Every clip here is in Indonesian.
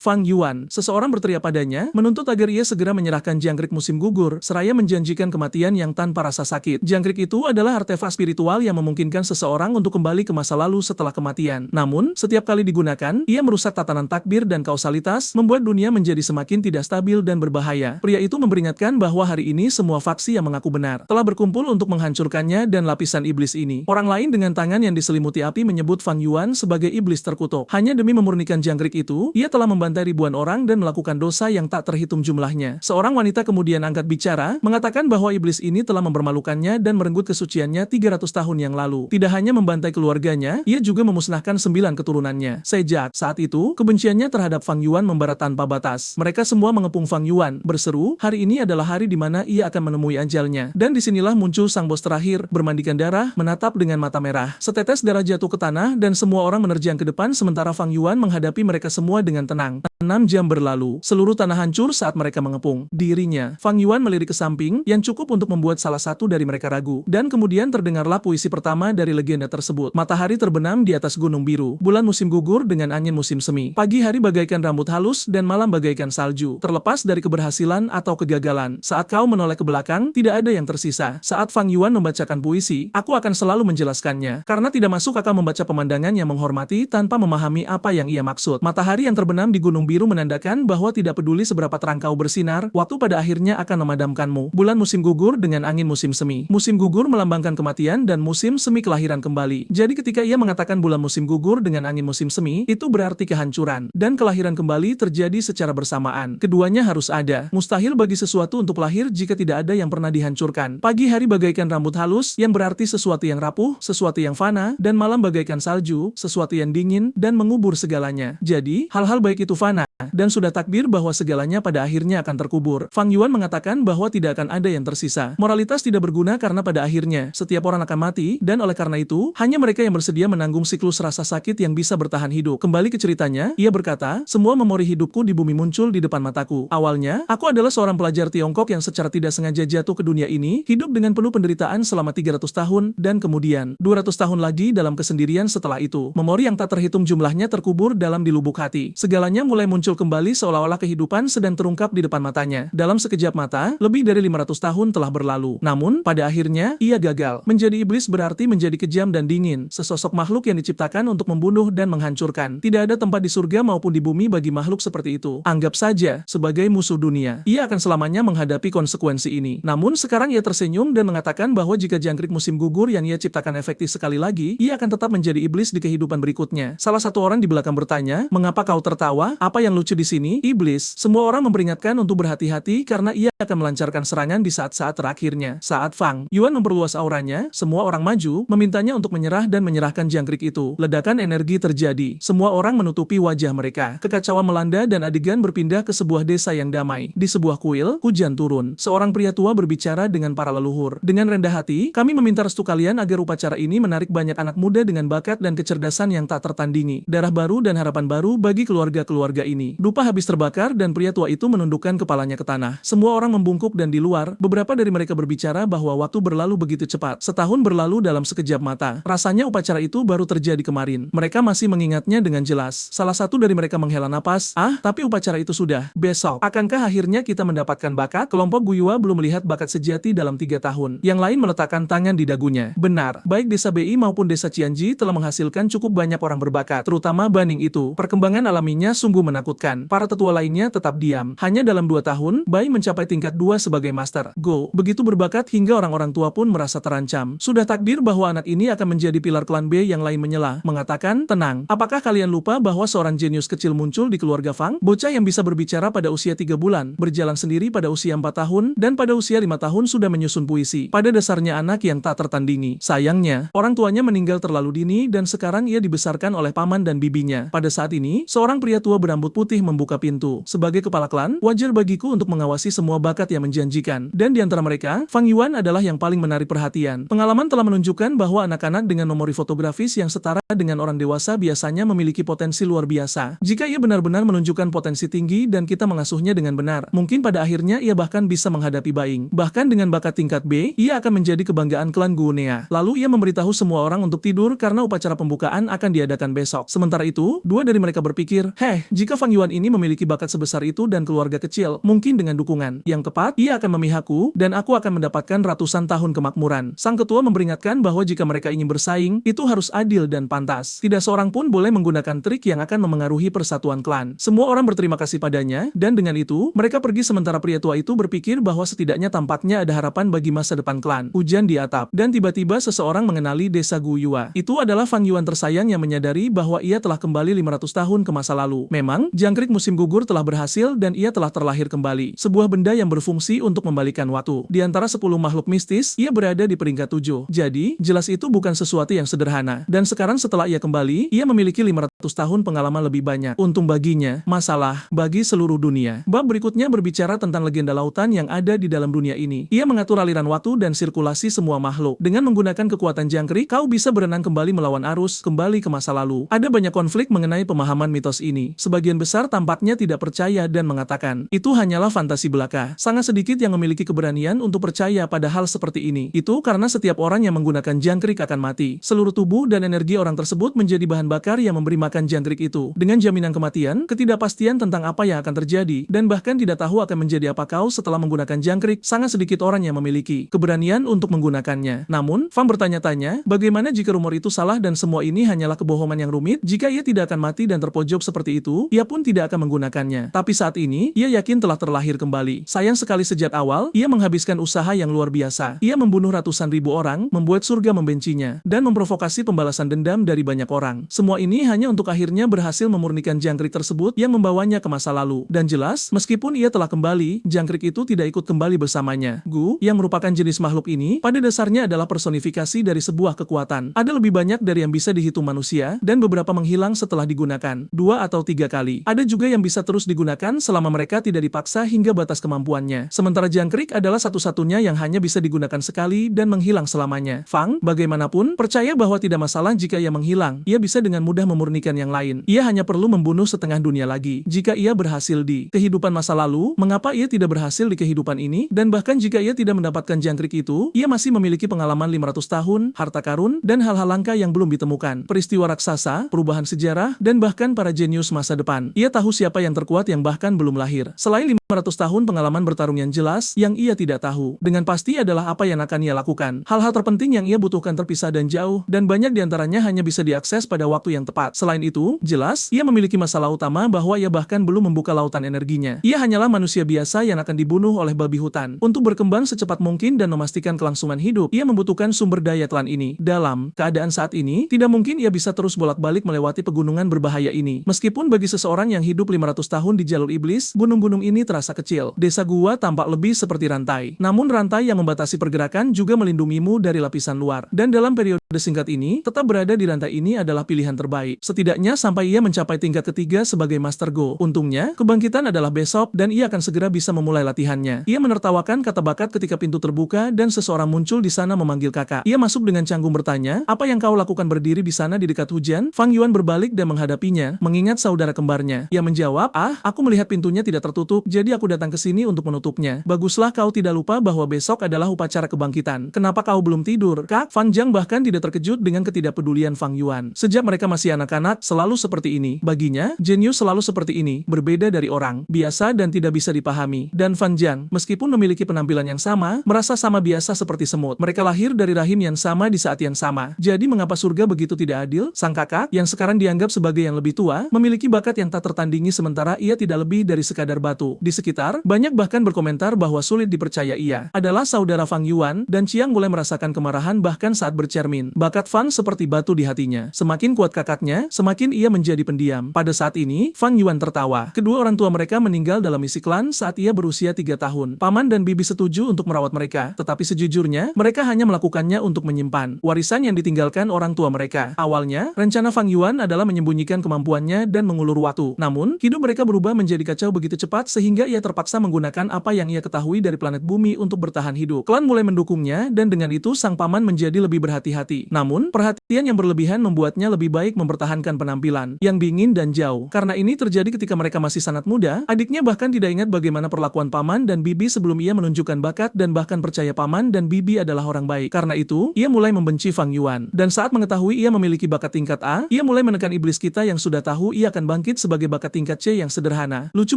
Fang Yuan, seseorang berteriak padanya, menuntut agar ia segera menyerahkan jangkrik musim gugur, seraya menjanjikan kematian yang tanpa rasa sakit. Jangkrik itu adalah artefak spiritual yang memungkinkan seseorang untuk kembali ke masa lalu setelah kematian. Namun, setiap kali digunakan, ia merusak tatanan takbir dan kausalitas, membuat dunia menjadi semakin tidak stabil dan berbahaya. Pria itu memperingatkan bahwa hari ini semua faksi yang mengaku benar telah berkumpul untuk menghancurkannya dan lapisan iblis ini. Orang lain dengan tangan yang diselimuti api menyebut Fang Yuan sebagai iblis terkutuk. Hanya demi memurnikan jangkrik itu, ia telah membantai ribuan orang dan melakukan dosa yang tak terhitung jumlahnya. Seorang wanita kemudian angkat bicara, mengatakan bahwa iblis ini telah mempermalukannya dan merenggut kesuciannya 300 tahun yang lalu. Tidak hanya membantai keluarganya, ia juga memusnahkan 9 keturunannya. Sejak saat itu, kebenciannya terhadap Fang Yuan membarat tanpa batas. Mereka semua mengepung Fang Yuan, berseru, hari ini adalah hari di mana ia akan menemui ajalnya. Dan disinilah muncul sang bos terakhir, bermandikan darah, menatap dengan mata merah. Setetes darah jatuh ke tanah dan semua orang menerjang ke depan sementara Fang Yuan menghadapi mereka semua dengan tenang. 6 jam berlalu, seluruh tanah hancur saat mereka mengepung dirinya. Fang Yuan melirik ke samping, yang cukup untuk membuat salah satu dari mereka ragu. Dan kemudian terdengarlah puisi pertama dari legenda tersebut. Matahari terbenam di atas gunung biru. Bulan musim gugur dengan angin musim semi. Pagi hari bagaikan rambut halus dan malam bagaikan salju. Terlepas dari keberhasilan atau kegagalan, saat kau menoleh ke belakang, tidak ada yang tersisa. Saat Fang Yuan membacakan puisi, aku akan selalu menjelaskannya. Karena tidak masuk akal membaca pemandangan yang menghormati tanpa memahami apa yang ia maksud. Matahari yang terbenam di gunung biru menandakan bahwa tidak peduli seberapa terang kau bersinar, waktu pada akhirnya akan memadamkanmu. Bulan musim gugur dengan angin musim semi. Musim gugur melambangkan kematian dan musim semi kelahiran kembali. Jadi ketika ia mengatakan bulan musim gugur dengan angin musim semi, itu berarti kehancuran. Dan kelahiran kembali terjadi secara bersamaan. Keduanya harus ada. Mustahil bagi sesuatu untuk lahir jika tidak ada yang pernah dihancurkan. Pagi hari bagaikan rambut halus, yang berarti sesuatu yang rapuh, sesuatu yang fana, dan malam bagaikan salju, sesuatu yang dingin, dan mengubur segalanya. Jadi, hal-hal baik itu fana. Dan sudah takdir bahwa segalanya pada akhirnya akan terkubur. Fang Yuan mengatakan bahwa tidak akan ada yang tersisa. Moralitas tidak berguna karena pada akhirnya, setiap orang akan mati, dan oleh karena itu, hanya mereka yang bersedia menanggung siklus rasa sakit yang bisa bertahan hidup. Kembali ke ceritanya, ia berkata, semua memori hidupku di bumi muncul di depan mataku. Awalnya, aku adalah seorang pelajar Tiongkok yang secara tidak sengaja jatuh ke dunia ini, hidup dengan penuh penderitaan selama 300 tahun, dan kemudian, 200 tahun lagi dalam kesendirian setelah itu. Memori yang tak terhitung jumlahnya terkubur dalam di lubuk hati. Segalanya mulai muncul kembali seolah-olah kehidupan sedang terungkap di depan matanya. Dalam sekejap mata, lebih dari 500 tahun telah berlalu. Namun, pada akhirnya, ia gagal. Menjadi iblis berarti menjadi kejam dan dingin, sesosok makhluk yang diciptakan untuk membunuh dan menghancurkan. Tidak ada tempat di surga maupun di bumi bagi makhluk seperti itu. Anggap saja, sebagai musuh dunia. Ia akan selamanya menghadapi konsekuensi ini. Namun, sekarang ia tersenyum dan mengatakan bahwa jika jangkrik musim gugur yang ia ciptakan efektif sekali lagi, ia akan tetap menjadi iblis di kehidupan berikutnya. Salah satu orang di belakang bertanya, mengapa kau tertawa? Apa yang lucu di sini? Iblis. Semua orang memperingatkan untuk berhati-hati karena ia akan melancarkan serangan di saat-saat terakhirnya. Saat Fang Yuan memperluas auranya, semua orang maju, memintanya untuk menyerah dan menyerahkan jangkrik itu. Ledakan energi terjadi. Semua orang menutupi wajah mereka. Kekacauan melanda dan adegan berpindah ke sebuah desa yang damai. Di sebuah kuil, hujan turun. Seorang pria tua berbicara dengan para leluhur. Dengan rendah hati, kami meminta restu kalian agar upacara ini menarik banyak anak muda dengan bakat dan kecerdasan yang tak tertandingi. Darah baru dan harapan baru bagi keluarga-keluarga ini. Dupa habis terbakar dan pria tua itu menundukkan kepalanya ke tanah. Semua orang membungkuk dan di luar, beberapa dari mereka berbicara bahwa waktu berlalu begitu cepat. Setahun berlalu dalam sekejap mata. Rasanya upacara itu baru terjadi kemarin. Mereka masih mengingatnya dengan jelas. Salah satu dari mereka menghela napas, tapi upacara itu sudah. Besok, akankah akhirnya kita mendapatkan bakat? Kelompok Guyua belum melihat bakat sejati dalam 3 tahun. Yang lain meletakkan tangan di dagunya. Benar, baik desa BI maupun desa Cianji telah menghasilkan cukup banyak orang berbakat, terutama Baning itu. Perkembangan alaminya sungguh menakutkan. Para tetua lainnya tetap diam. Hanya dalam 2 tahun, Bai mencapai tingkat 2 sebagai Master Go. Begitu berbakat hingga orang-orang tua pun merasa terancam. Sudah takdir bahwa anak ini akan menjadi pilar klan B. Yang lain menyela, mengatakan, tenang, apakah kalian lupa bahwa seorang jenius kecil muncul di keluarga Fang? Bocah yang bisa berbicara pada usia 3 bulan, berjalan sendiri pada usia 4 tahun, dan pada usia 5 tahun sudah menyusun puisi. Pada dasarnya anak yang tak tertandingi. Sayangnya, orang tuanya meninggal terlalu dini dan sekarang ia dibesarkan oleh paman dan bibinya. Pada saat ini, seorang pria tua berambut putih membuka pintu. Sebagai kepala klan, wajar bagiku untuk mengawasi semua bakat yang menjanjikan. Dan di antara mereka, Fang Yuan adalah yang paling menarik perhatian. Pengalaman telah menunjukkan bahwa anak-anak dengan memori fotografis yang setara dengan orang dewasa biasanya memiliki potensi luar biasa. Jika ia benar-benar menunjukkan potensi tinggi dan kita mengasuhnya dengan benar, mungkin pada akhirnya ia bahkan bisa menghadapi Baing. Bahkan dengan bakat tingkat B, ia akan menjadi kebanggaan klan Guonea. Lalu ia memberitahu semua orang untuk tidur karena upacara pembukaan akan diadakan besok. Sementara itu, 2 dari mereka berpikir, jika Jika Fang Yuan ini memiliki bakat sebesar itu dan keluarga kecil, mungkin dengan dukungan yang tepat, ia akan memihakku dan aku akan mendapatkan ratusan tahun kemakmuran. Sang ketua memperingatkan bahwa jika mereka ingin bersaing, itu harus adil dan pantas. Tidak seorang pun boleh menggunakan trik yang akan memengaruhi persatuan klan. Semua orang berterima kasih padanya, dan dengan itu, mereka pergi sementara pria tua itu berpikir bahwa setidaknya tampaknya ada harapan bagi masa depan klan. Hujan di atap, dan tiba-tiba seseorang mengenali desa Guyua. Itu adalah Fang Yuan tersayang yang menyadari bahwa ia telah kembali 500 tahun ke masa lalu. Memang, jangkrik musim gugur telah berhasil dan ia telah terlahir kembali. Sebuah benda yang berfungsi untuk membalikan waktu. Di antara 10 makhluk mistis, ia berada di peringkat 7. Jadi, jelas itu bukan sesuatu yang sederhana. Dan sekarang setelah ia kembali, ia memiliki 500 tahun pengalaman lebih banyak. Untung baginya, masalah bagi seluruh dunia. Bab berikutnya berbicara tentang legenda lautan yang ada di dalam dunia ini. Ia mengatur aliran waktu dan sirkulasi semua makhluk. Dengan menggunakan kekuatan jangkrik, kau bisa berenang kembali melawan arus, kembali ke masa lalu. Ada banyak konflik mengenai pemahaman mitos ini. Sebagian besar tampaknya tidak percaya dan mengatakan, itu hanyalah fantasi belaka. Sangat sedikit yang memiliki keberanian untuk percaya pada hal seperti ini. Itu karena setiap orang yang menggunakan jangkrik akan mati. Seluruh tubuh dan energi orang tersebut menjadi bahan bakar yang memberi makan jangkrik itu. Dengan jaminan kematian, ketidakpastian tentang apa yang akan terjadi, dan bahkan tidak tahu akan menjadi apa kau setelah menggunakan jangkrik, sangat sedikit orang yang memiliki keberanian untuk menggunakannya. Namun, Fang bertanya-tanya, bagaimana jika rumor itu salah dan semua ini hanyalah kebohongan yang rumit? Jika ia tidak akan mati dan terpojok seperti itu, ia pun tidak akan menggunakannya. Tapi saat ini, ia yakin telah terlahir kembali. Sayang sekali sejak awal, ia menghabiskan usaha yang luar biasa. Ia membunuh ratusan ribu orang, membuat surga membencinya, dan memprovokasi pembalasan dendam dari banyak orang. Semua ini hanya untuk akhirnya berhasil memurnikan jangkrik tersebut yang membawanya ke masa lalu. Dan jelas, meskipun ia telah kembali, jangkrik itu tidak ikut kembali bersamanya. Gu, yang merupakan jenis makhluk ini, pada dasarnya adalah personifikasi dari sebuah kekuatan. Ada lebih banyak dari yang bisa dihitung manusia, dan beberapa menghilang setelah digunakan 2 atau 3 kali. Ada juga yang bisa terus digunakan selama mereka tidak dipaksa hingga batas kemampuannya. Sementara jangkrik adalah satu-satunya yang hanya bisa digunakan sekali dan menghilang selamanya. Fang, bagaimanapun, percaya bahwa tidak masalah jika ia menghilang. Ia bisa dengan mudah memurnikan yang lain. Ia hanya perlu membunuh setengah dunia lagi. Jika ia berhasil di kehidupan masa lalu, mengapa ia tidak berhasil di kehidupan ini? Dan bahkan jika ia tidak mendapatkan jangkrik itu, ia masih memiliki pengalaman 500 tahun, harta karun, dan hal-hal langka yang belum ditemukan. Peristiwa raksasa, perubahan sejarah, dan bahkan para jenius masa depan. Ia tahu siapa yang terkuat yang bahkan belum lahir. Selain 500 tahun pengalaman bertarung yang jelas, yang ia tidak tahu. Dengan pasti adalah apa yang akan ia lakukan. Hal-hal terpenting yang ia butuhkan terpisah dan jauh, dan banyak diantaranya hanya bisa diakses pada waktu yang tepat. Selain itu, jelas, ia memiliki masalah utama bahwa ia bahkan belum membuka lautan energinya. Ia hanyalah manusia biasa yang akan dibunuh oleh babi hutan. Untuk berkembang secepat mungkin dan memastikan kelangsungan hidup, ia membutuhkan sumber daya klan ini. Dalam keadaan saat ini, tidak mungkin ia bisa terus bolak-balik melewati pegunungan berbahaya ini. Meskipun bagi seseorang yang hidup 500 tahun di jalur iblis, gunung-gunung ini terasa kecil. Desa gua tampak lebih seperti rantai. Namun rantai yang membatasi pergerakan juga melindungimu dari lapisan luar. Dan dalam periode singkat ini, tetap berada di rantai ini adalah pilihan terbaik. Setidaknya sampai ia mencapai tingkat ketiga sebagai Master Go. Untungnya, kebangkitan adalah besok dan ia akan segera bisa memulai latihannya. Ia menertawakan kata bakat ketika pintu terbuka dan seseorang muncul di sana memanggil kakak. Ia masuk dengan canggung bertanya, apa yang kau lakukan berdiri di sana di dekat hujan? Fang Yuan berbalik dan menghadapinya, mengingat saudara kembarnya. Ia menjawab, aku melihat pintunya tidak tertutup, jadi aku datang ke sini untuk menutupnya. Baguslah kau tidak lupa bahwa besok adalah upacara kebangkitan. Kenapa kau belum tidur, Kak? Fan Jiang bahkan tidak terkejut dengan ketidakpedulian Fang Yuan. Sejak mereka masih anak-anak, selalu seperti ini. Baginya, jenius selalu seperti ini, berbeda dari orang, biasa dan tidak bisa dipahami. Dan Fan Jiang, meskipun memiliki penampilan yang sama, merasa sama biasa seperti semut. Mereka lahir dari rahim yang sama di saat yang sama. Jadi mengapa surga begitu tidak adil? Sang kakak, yang sekarang dianggap sebagai yang lebih tua, memiliki bakat yang tak tertandingi sementara ia tidak lebih dari sekadar batu. Di sekitar, banyak bahkan berkomentar bahwa sulit dipercaya ia adalah saudara Fang Yuan, dan Chiang mulai merasakan kemarahan bahkan saat bercermin. Bakat Fang seperti batu di hatinya. Semakin kuat kakaknya, semakin ia menjadi pendiam. Pada saat ini, Fang Yuan tertawa. Kedua orang tua mereka meninggal dalam misi klan saat ia berusia 3 tahun. Paman dan bibi setuju untuk merawat mereka, tetapi sejujurnya, mereka hanya melakukannya untuk menyimpan warisan yang ditinggalkan orang tua mereka. Awalnya, rencana Fang Yuan adalah menyembunyikan kemampuannya dan mengulur waktu. Namun, hidup mereka berubah menjadi kacau begitu cepat sehingga ia terpaksa menggunakan apa yang ia ketahui dari planet bumi untuk bertahan hidup. Klan mulai mendukungnya dan dengan itu sang paman menjadi lebih berhati-hati. Namun, perhatian yang berlebihan membuatnya lebih baik mempertahankan penampilan yang dingin dan jauh. Karena ini terjadi ketika mereka masih sangat muda, adiknya bahkan tidak ingat bagaimana perlakuan paman dan bibi sebelum ia menunjukkan bakat dan bahkan percaya paman dan bibi adalah orang baik. Karena itu, ia mulai membenci Fang Yuan. Dan saat mengetahui ia memiliki bakat tingkat A, ia mulai menekan iblis kita yang sudah tahu ia akan bangkit sebagai bakat tingkat C yang sederhana. Lucu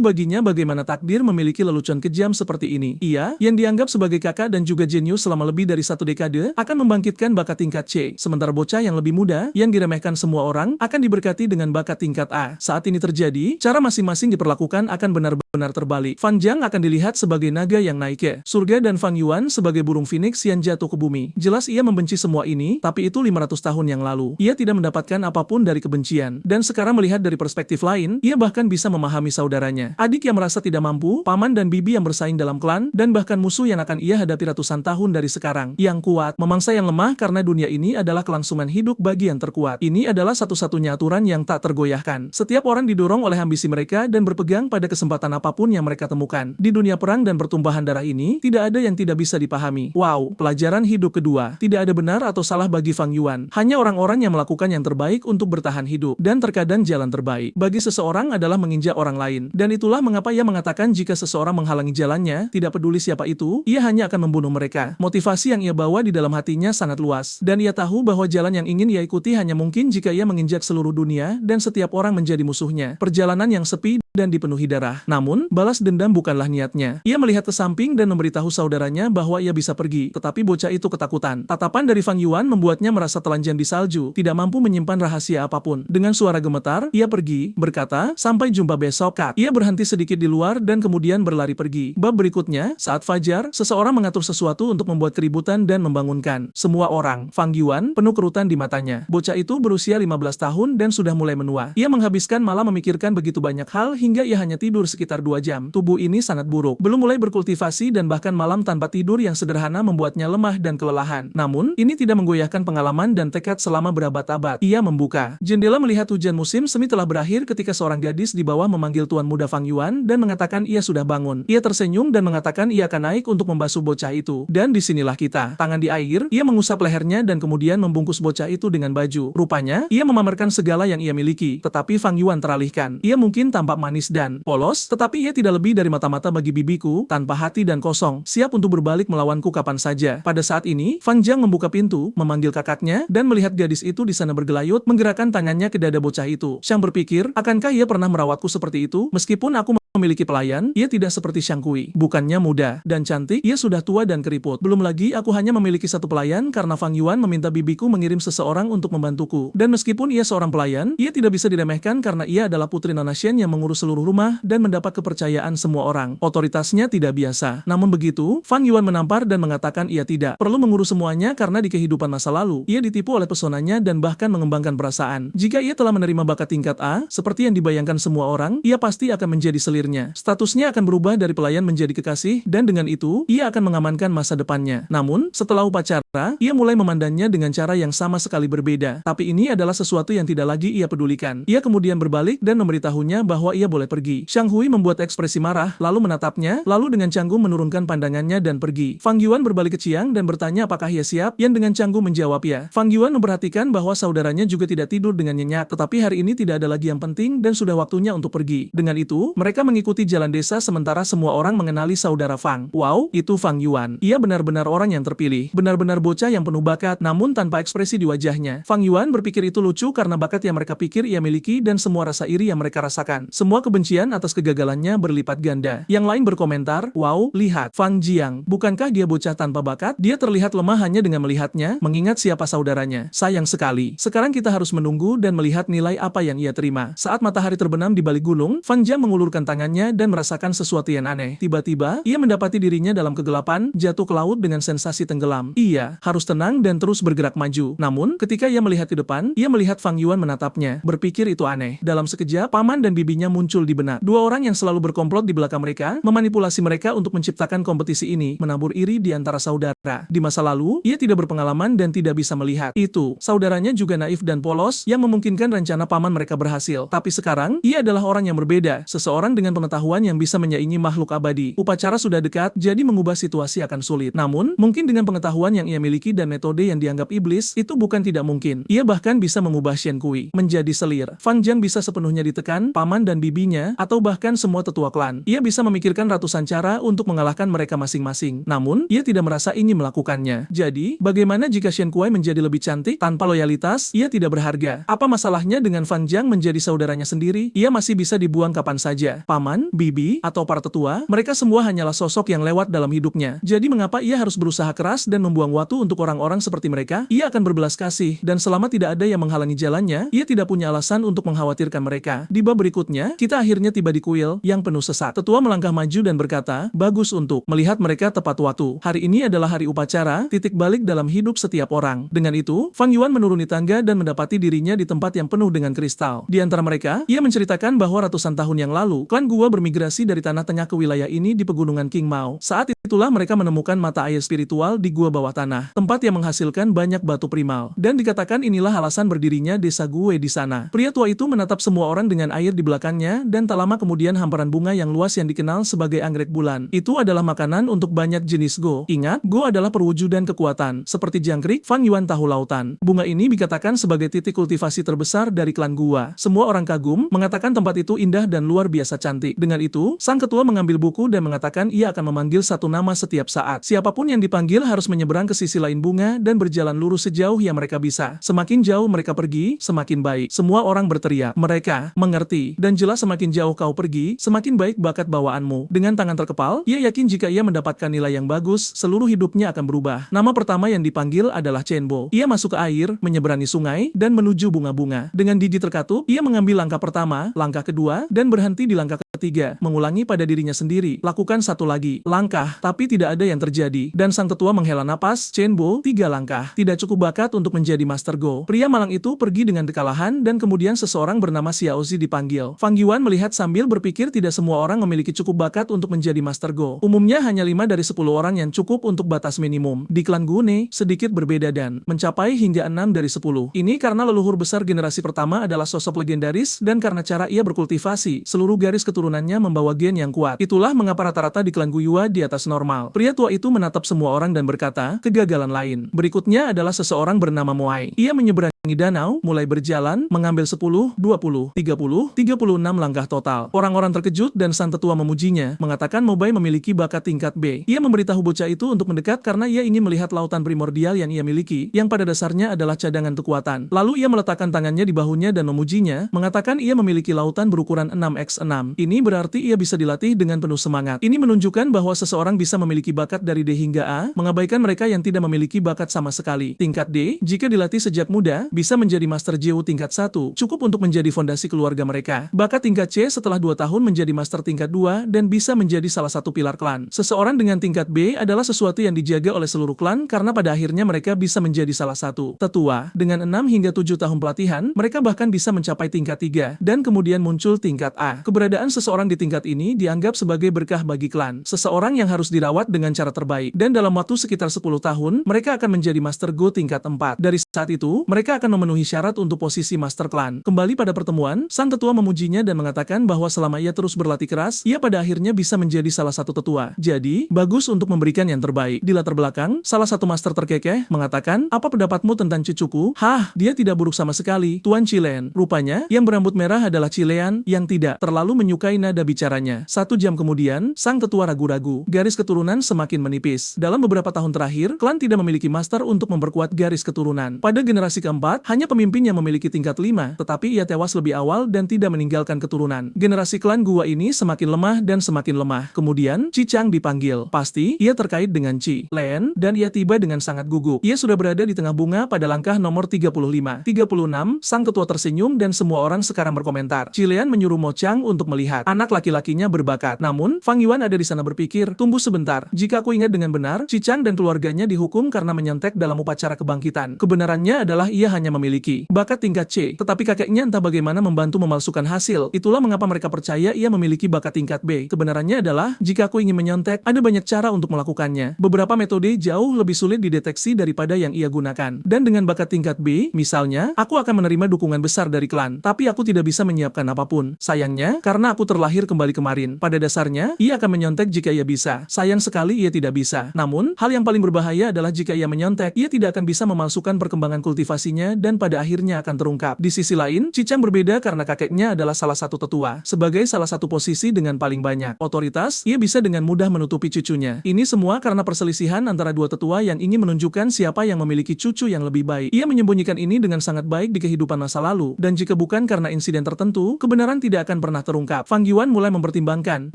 baginya bagaimana takdir memiliki lelucon kejam seperti ini. Ia, yang dianggap sebagai kakak dan juga jenius selama lebih dari 1 dekade, akan membangkitkan bakat tingkat C. Sementara bocah yang lebih muda, yang diremehkan semua orang, akan diberkati dengan bakat tingkat A. Saat ini terjadi, cara masing-masing diperlakukan akan benar-benar terbalik. Fan Jiang akan dilihat sebagai naga yang naik ke surga dan Fang Yuan sebagai burung phoenix yang jatuh ke bumi. Jelas ia membenci semua ini, tapi itu 500 tahun yang lalu. Ia tidak mendapatkan apapun dari kebencian. Dan sekarang melihat dari perspektif lain, ia bahkan bisa memahami saudaranya. Adik yang merasa tidak mampu, paman dan bibi yang bersaing dalam klan, dan bahkan musuh yang akan ia hadapi ratusan tahun dari sekarang. Yang kuat, memangsa yang lemah karena dunia ini adalah kelangsungan hidup bagi yang terkuat. Ini adalah satu-satunya aturan yang tak tergoyahkan. Setiap orang didorong oleh ambisi mereka dan berpegang pada kesempatan apapun yang mereka temukan. Di dunia perang dan pertumpahan darah ini, tidak ada yang tidak bisa dipahami. Wow, pelajaran hidup kedua. Tidak ada benar atau salah bagi Fang Yuan. Hanya orang-orang yang melakukan yang terbaik untuk bertahan hidup. Dan terkadang jalan terbaik bagi seseorang adalah menginjak orang lain. Dan itulah mengapa ia mengatakan jika seseorang menghalangi jalannya, tidak peduli siapa itu, ia hanya akan membunuh mereka. Motivasi yang ia bawa di dalam hatinya sangat luas. Dan ia tahu bahwa jalan yang ingin ia ikuti hanya mungkin jika ia menginjak seluruh dunia dan setiap orang menjadi musuhnya. Perjalanan yang sepi dan dipenuhi darah. Namun, balas dendam bukanlah niatnya. Ia melihat ke samping dan memberitahu saudaranya bahwa ia bisa pergi, tetapi bocah itu ketakutan. Tatapan dari Fang Yuan membuatnya merasa telanjang di salju, tidak mampu menyimpan rahasia apapun. Dengan suara gemetar, ia pergi, berkata, "Sampai jumpa besok, Kak." Ia berhenti sedikit di luar dan kemudian berlari pergi. Bab berikutnya, saat fajar, seseorang mengatur sesuatu untuk membuat keributan dan membangunkan semua orang. Fang Yuan penuh kerutan di matanya. Bocah itu berusia 15 tahun dan sudah mulai menua. Ia menghabiskan malam memikirkan begitu banyak hal hingga ia hanya tidur sekitar 2 jam. Tubuh ini sangat buruk. Belum mulai berkultivasi dan bahkan malam tanpa tidur yang sederhana membuatnya lemah dan kelelahan. Namun, ini tidak menggoyahkan pengalaman dan tekad selama berabad-abad. Ia membuka jendela melihat hujan musim semi telah berakhir ketika seorang gadis di bawah memanggil Tuan Muda Fang Yuan dan mengatakan ia sudah bangun. Ia tersenyum dan mengatakan ia akan naik untuk membasuh bocah itu. Dan disinilah kita. Tangan di air, ia mengusap lehernya dan kemudian membungkus bocah itu dengan baju. Rupanya, ia memamerkan segala yang ia miliki. Tetapi Fang Yuan teralihkan. Ia mungkin tampak manis dan polos, tetapi ia tidak lebih dari mata-mata bagi bibiku, tanpa hati dan kosong, siap untuk berbalik melawanku kapan saja. Pada saat ini, Fang Jiang membuka pintu, memanggil kakaknya, dan melihat gadis itu di sana bergelayut, menggerakkan tangannya ke dada bocah itu. Xiang berpikir, akankah ia pernah merawatku seperti itu? Meskipun aku memiliki pelayan, ia tidak seperti Xiang Kui. Bukannya muda dan cantik, ia sudah tua dan keriput. Belum lagi aku hanya memiliki 1 pelayan karena Fang Yuan meminta bibiku mengirim seseorang untuk membantuku. Dan meskipun ia seorang pelayan, ia tidak bisa diremehkan karena ia adalah putri Nona Shen yang mengurus seluruh rumah dan mendapat kepercayaan semua orang. Otoritasnya tidak biasa. Namun begitu, Fang Yuan menampar dan mengatakan ia tidak perlu mengurus semuanya karena di kehidupan masa lalu, ia ditipu oleh pesonanya dan bahkan mengembangkan perasaan. Jika ia telah menerima bakat tingkat A, seperti yang dibayangkan semua orang, ia pasti akan menjadi selir. Statusnya akan berubah dari pelayan menjadi kekasih, dan dengan itu, ia akan mengamankan masa depannya. Namun, setelah upacara, ia mulai memandangnya dengan cara yang sama sekali berbeda. Tapi ini adalah sesuatu yang tidak lagi ia pedulikan. Ia kemudian berbalik dan memberitahunya bahwa ia boleh pergi. Xiang Hui membuat ekspresi marah, lalu menatapnya, lalu dengan canggung menurunkan pandangannya dan pergi. Fang Yuan berbalik ke Xiang dan bertanya apakah ia siap, yang dengan canggung menjawab ya. Fang Yuan memperhatikan bahwa saudaranya juga tidak tidur dengan nyenyak, tetapi hari ini tidak ada lagi yang penting dan sudah waktunya untuk pergi. Dengan itu, mereka mengikuti jalan desa sementara semua orang mengenali saudara Fang. Wow, itu Fang Yuan. Ia benar-benar orang yang terpilih. Benar-benar bocah yang penuh bakat, namun tanpa ekspresi di wajahnya. Fang Yuan berpikir itu lucu karena bakat yang mereka pikir ia miliki dan semua rasa iri yang mereka rasakan. Semua kebencian atas kegagalannya berlipat ganda. Yang lain berkomentar, wow, lihat, Fang Jiang. Bukankah dia bocah tanpa bakat? Dia terlihat lemah hanya dengan melihatnya, mengingat siapa saudaranya. Sayang sekali. Sekarang kita harus menunggu dan melihat nilai apa yang ia terima. Saat matahari terbenam di balik gunung, Fang Jiang mengulurkan tangannya dan merasakan sesuatu yang aneh. Tiba-tiba, ia mendapati dirinya dalam kegelapan, jatuh ke laut dengan sensasi tenggelam. Iya, berkata, harus tenang dan terus bergerak maju. Namun, ketika ia melihat ke depan, ia melihat Fang Yuan menatapnya, berpikir itu aneh. Dalam sekejap, paman dan bibinya muncul di benak. Dua orang yang selalu berkomplot di belakang mereka, memanipulasi mereka untuk menciptakan kompetisi ini, menabur iri di antara saudara. Di masa lalu, ia tidak berpengalaman dan tidak bisa melihat. Itu, saudaranya juga naif dan polos, yang memungkinkan rencana paman mereka berhasil. Tapi sekarang, ia adalah orang yang berbeda, seseorang dengan pengetahuan yang bisa menyaingi makhluk abadi. Upacara sudah dekat, jadi mengubah situasi akan sulit. Namun, mungkin dengan pengetahuan yang ia miliki dan metode yang dianggap iblis, itu bukan tidak mungkin. Ia bahkan bisa mengubah Shen Kui menjadi selir. Fang Jiang bisa sepenuhnya ditekan, paman dan bibinya, atau bahkan semua tetua klan. Ia bisa memikirkan ratusan cara untuk mengalahkan mereka masing-masing. Namun, ia tidak merasa ingin melakukannya. Jadi, bagaimana jika Shen Kui menjadi lebih cantik? Tanpa loyalitas, ia tidak berharga. Apa masalahnya dengan Fang Jiang menjadi saudaranya sendiri? Ia masih bisa dibuang kapan saja. Paman, bibi, atau para tetua, mereka semua hanyalah sosok yang lewat dalam hidupnya. Jadi mengapa ia harus berusaha keras dan membuang waktu untuk orang-orang seperti mereka? Ia akan berbelas kasih, dan selama tidak ada yang menghalangi jalannya, ia tidak punya alasan untuk mengkhawatirkan mereka. Di bab berikutnya, kita akhirnya tiba di kuil yang penuh sesat. Tetua melangkah maju dan berkata, bagus untuk melihat mereka tepat waktu. Hari ini adalah hari upacara, titik balik dalam hidup setiap orang. Dengan itu, Fang Yuan menuruni tangga dan mendapati dirinya di tempat yang penuh dengan kristal. Di antara mereka, ia menceritakan bahwa ratusan tahun yang lalu, klan Gua bermigrasi dari tanah tengah ke wilayah ini di pegunungan King Mao. Saat itulah mereka menemukan mata air spiritual di gua bawah tanah, tempat yang menghasilkan banyak batu primal. Dan dikatakan inilah alasan berdirinya desa Gue di sana. Pria tua itu menatap semua orang dengan air di belakangnya, dan tak lama kemudian hamparan bunga yang luas yang dikenal sebagai anggrek bulan. Itu adalah makanan untuk banyak jenis Go. Ingat, Go adalah perwujudan kekuatan, seperti jangkrik, Fang Yuan tahu lautan. Bunga ini dikatakan sebagai titik kultivasi terbesar dari klan Gua. Semua orang kagum, mengatakan tempat itu indah dan luar biasa cantik. Dengan itu, sang ketua mengambil buku dan mengatakan ia akan memanggil satu nama setiap saat. Siapapun yang dipanggil harus menyeberang ke sisi lain bunga dan berjalan lurus sejauh yang mereka bisa. Semakin jauh mereka pergi, semakin baik. Semua orang berteriak. Mereka mengerti. Dan jelas semakin jauh kau pergi, semakin baik bakat bawaanmu. Dengan tangan terkepal, ia yakin jika ia mendapatkan nilai yang bagus, seluruh hidupnya akan berubah. Nama pertama yang dipanggil adalah Chen Bo. Ia masuk ke air, menyeberangi sungai, dan menuju bunga-bunga. Dengan gigi terkatup, ia mengambil langkah pertama, langkah kedua, dan berhenti di langkah ketiga, mengulangi pada dirinya sendiri, lakukan satu lagi, langkah, tapi tidak ada yang terjadi, dan sang tetua menghela napas, Chen Bo, 3 langkah, tidak cukup bakat untuk menjadi Master Go. Pria malang itu pergi dengan kekalahan, dan kemudian seseorang bernama Xiaozi dipanggil. Fang Yuan melihat sambil berpikir tidak semua orang memiliki cukup bakat untuk menjadi Master Go. Umumnya hanya 5 dari 10 orang yang cukup untuk batas minimum. Di klan Gune, sedikit berbeda dan mencapai hingga 6 dari 10. Ini karena leluhur besar generasi pertama adalah sosok legendaris, dan karena cara ia berkultivasi, seluruh garis keturunannya membawa gen yang kuat. Itulah mengapa rata-rata di klan Guyua di atas normal. Pria tua itu menatap semua orang dan berkata, kegagalan lain. Berikutnya adalah seseorang bernama Moai. Ia menyeberangi danau, mulai berjalan, mengambil 10, 20, 30, 36 langkah total. Orang-orang terkejut dan sang tetua memujinya, mengatakan Mobai memiliki bakat tingkat B. Ia memberitahu bocah itu untuk mendekat karena ia ingin melihat lautan primordial yang ia miliki, yang pada dasarnya adalah cadangan kekuatan. Lalu ia meletakkan tangannya di bahunya dan memujinya, mengatakan ia memiliki lautan berukuran 6x6. Ini berarti ia bisa dilatih dengan penuh semangat. Ini menunjukkan bahwa seseorang bisa memiliki bakat dari D hingga A, mengabaikan mereka yang tidak memiliki bakat sama sekali. Tingkat D, jika dilatih sejak muda, bisa menjadi Master Jiu tingkat 1, cukup untuk menjadi fondasi keluarga mereka. Bakat tingkat C setelah 2 tahun menjadi Master tingkat 2 dan bisa menjadi salah satu pilar klan. Seseorang dengan tingkat B adalah sesuatu yang dijaga oleh seluruh klan karena pada akhirnya mereka bisa menjadi salah satu tetua. Dengan 6 hingga 7 tahun pelatihan, mereka bahkan bisa mencapai tingkat 3 dan kemudian muncul tingkat A. Keberadaan seseorang di tingkat ini dianggap sebagai berkah bagi klan. Seseorang yang harus dirawat dengan cara terbaik dan dalam waktu sekitar 10 tahun, mereka akan menjadi Master Go tingkat 4. Dari saat itu, mereka akan memenuhi syarat untuk posisi Master Klan. Kembali pada pertemuan, sang tetua memujinya dan mengatakan bahwa selama ia terus berlatih keras, ia pada akhirnya bisa menjadi salah satu tetua. Jadi, bagus untuk memberikan yang terbaik. Di latar belakang, salah satu master terkekeh mengatakan, apa pendapatmu tentang cucuku? Hah, dia tidak buruk sama sekali, Tuan Chilean. Rupanya, yang berambut merah adalah Chilean yang tidak terlalu menyukai nada bicaranya. 1 jam kemudian, sang tetua ragu-ragu. Garis keturunan semakin menipis. Dalam beberapa tahun terakhir, klan tidak memiliki master untuk memperkuat garis keturunan. Pada generasi keempat, 4, hanya pemimpin yang memiliki tingkat 5, tetapi ia tewas lebih awal dan tidak meninggalkan keturunan. Generasi klan gua ini semakin lemah dan semakin lemah. Kemudian, Qi Chang dipanggil. Pasti, ia terkait dengan Qi Len, dan ia tiba dengan sangat gugup. Ia sudah berada di tengah bunga pada langkah nomor 35. 36, sang ketua tersenyum dan semua orang sekarang berkomentar. Qi Lian menyuruh Mo Chang untuk melihat. Anak laki-lakinya berbakat. Namun, Fang Yuan ada di sana berpikir, tunggu sebentar. Jika aku ingat dengan benar, Qi Chang dan keluarganya dihukum karena menyontek dalam upacara kebangkitan. Kebenarannya adalah ia hanya memiliki bakat tingkat C, tetapi kakeknya entah bagaimana membantu memalsukan hasil. Itulah mengapa mereka percaya ia memiliki bakat tingkat B. Kebenarannya adalah, jika aku ingin menyontek, ada banyak cara untuk melakukannya. Beberapa metode jauh lebih sulit dideteksi daripada yang ia gunakan. Dan dengan bakat tingkat B, misalnya, aku akan menerima dukungan besar dari klan, tapi aku tidak bisa menyiapkan apapun. Sayangnya, karena aku terlahir kembali kemarin. Pada dasarnya, ia akan menyontek jika ia bisa. Sayang sekali ia tidak bisa. Namun, hal yang paling berbahaya adalah jika ia menyontek, ia tidak akan bisa memalsukan perkembangan kultivasinya dan pada akhirnya akan terungkap. Di sisi lain, Qi Chang berbeda karena kakeknya adalah salah satu tetua. Sebagai salah satu posisi dengan paling banyak otoritas, ia bisa dengan mudah menutupi cucunya. Ini semua karena perselisihan antara dua tetua yang ingin menunjukkan siapa yang memiliki cucu yang lebih baik. Ia menyembunyikan ini dengan sangat baik di kehidupan masa lalu, dan jika bukan karena insiden tertentu, kebenaran tidak akan pernah terungkap. Fang Yuan mulai mempertimbangkan,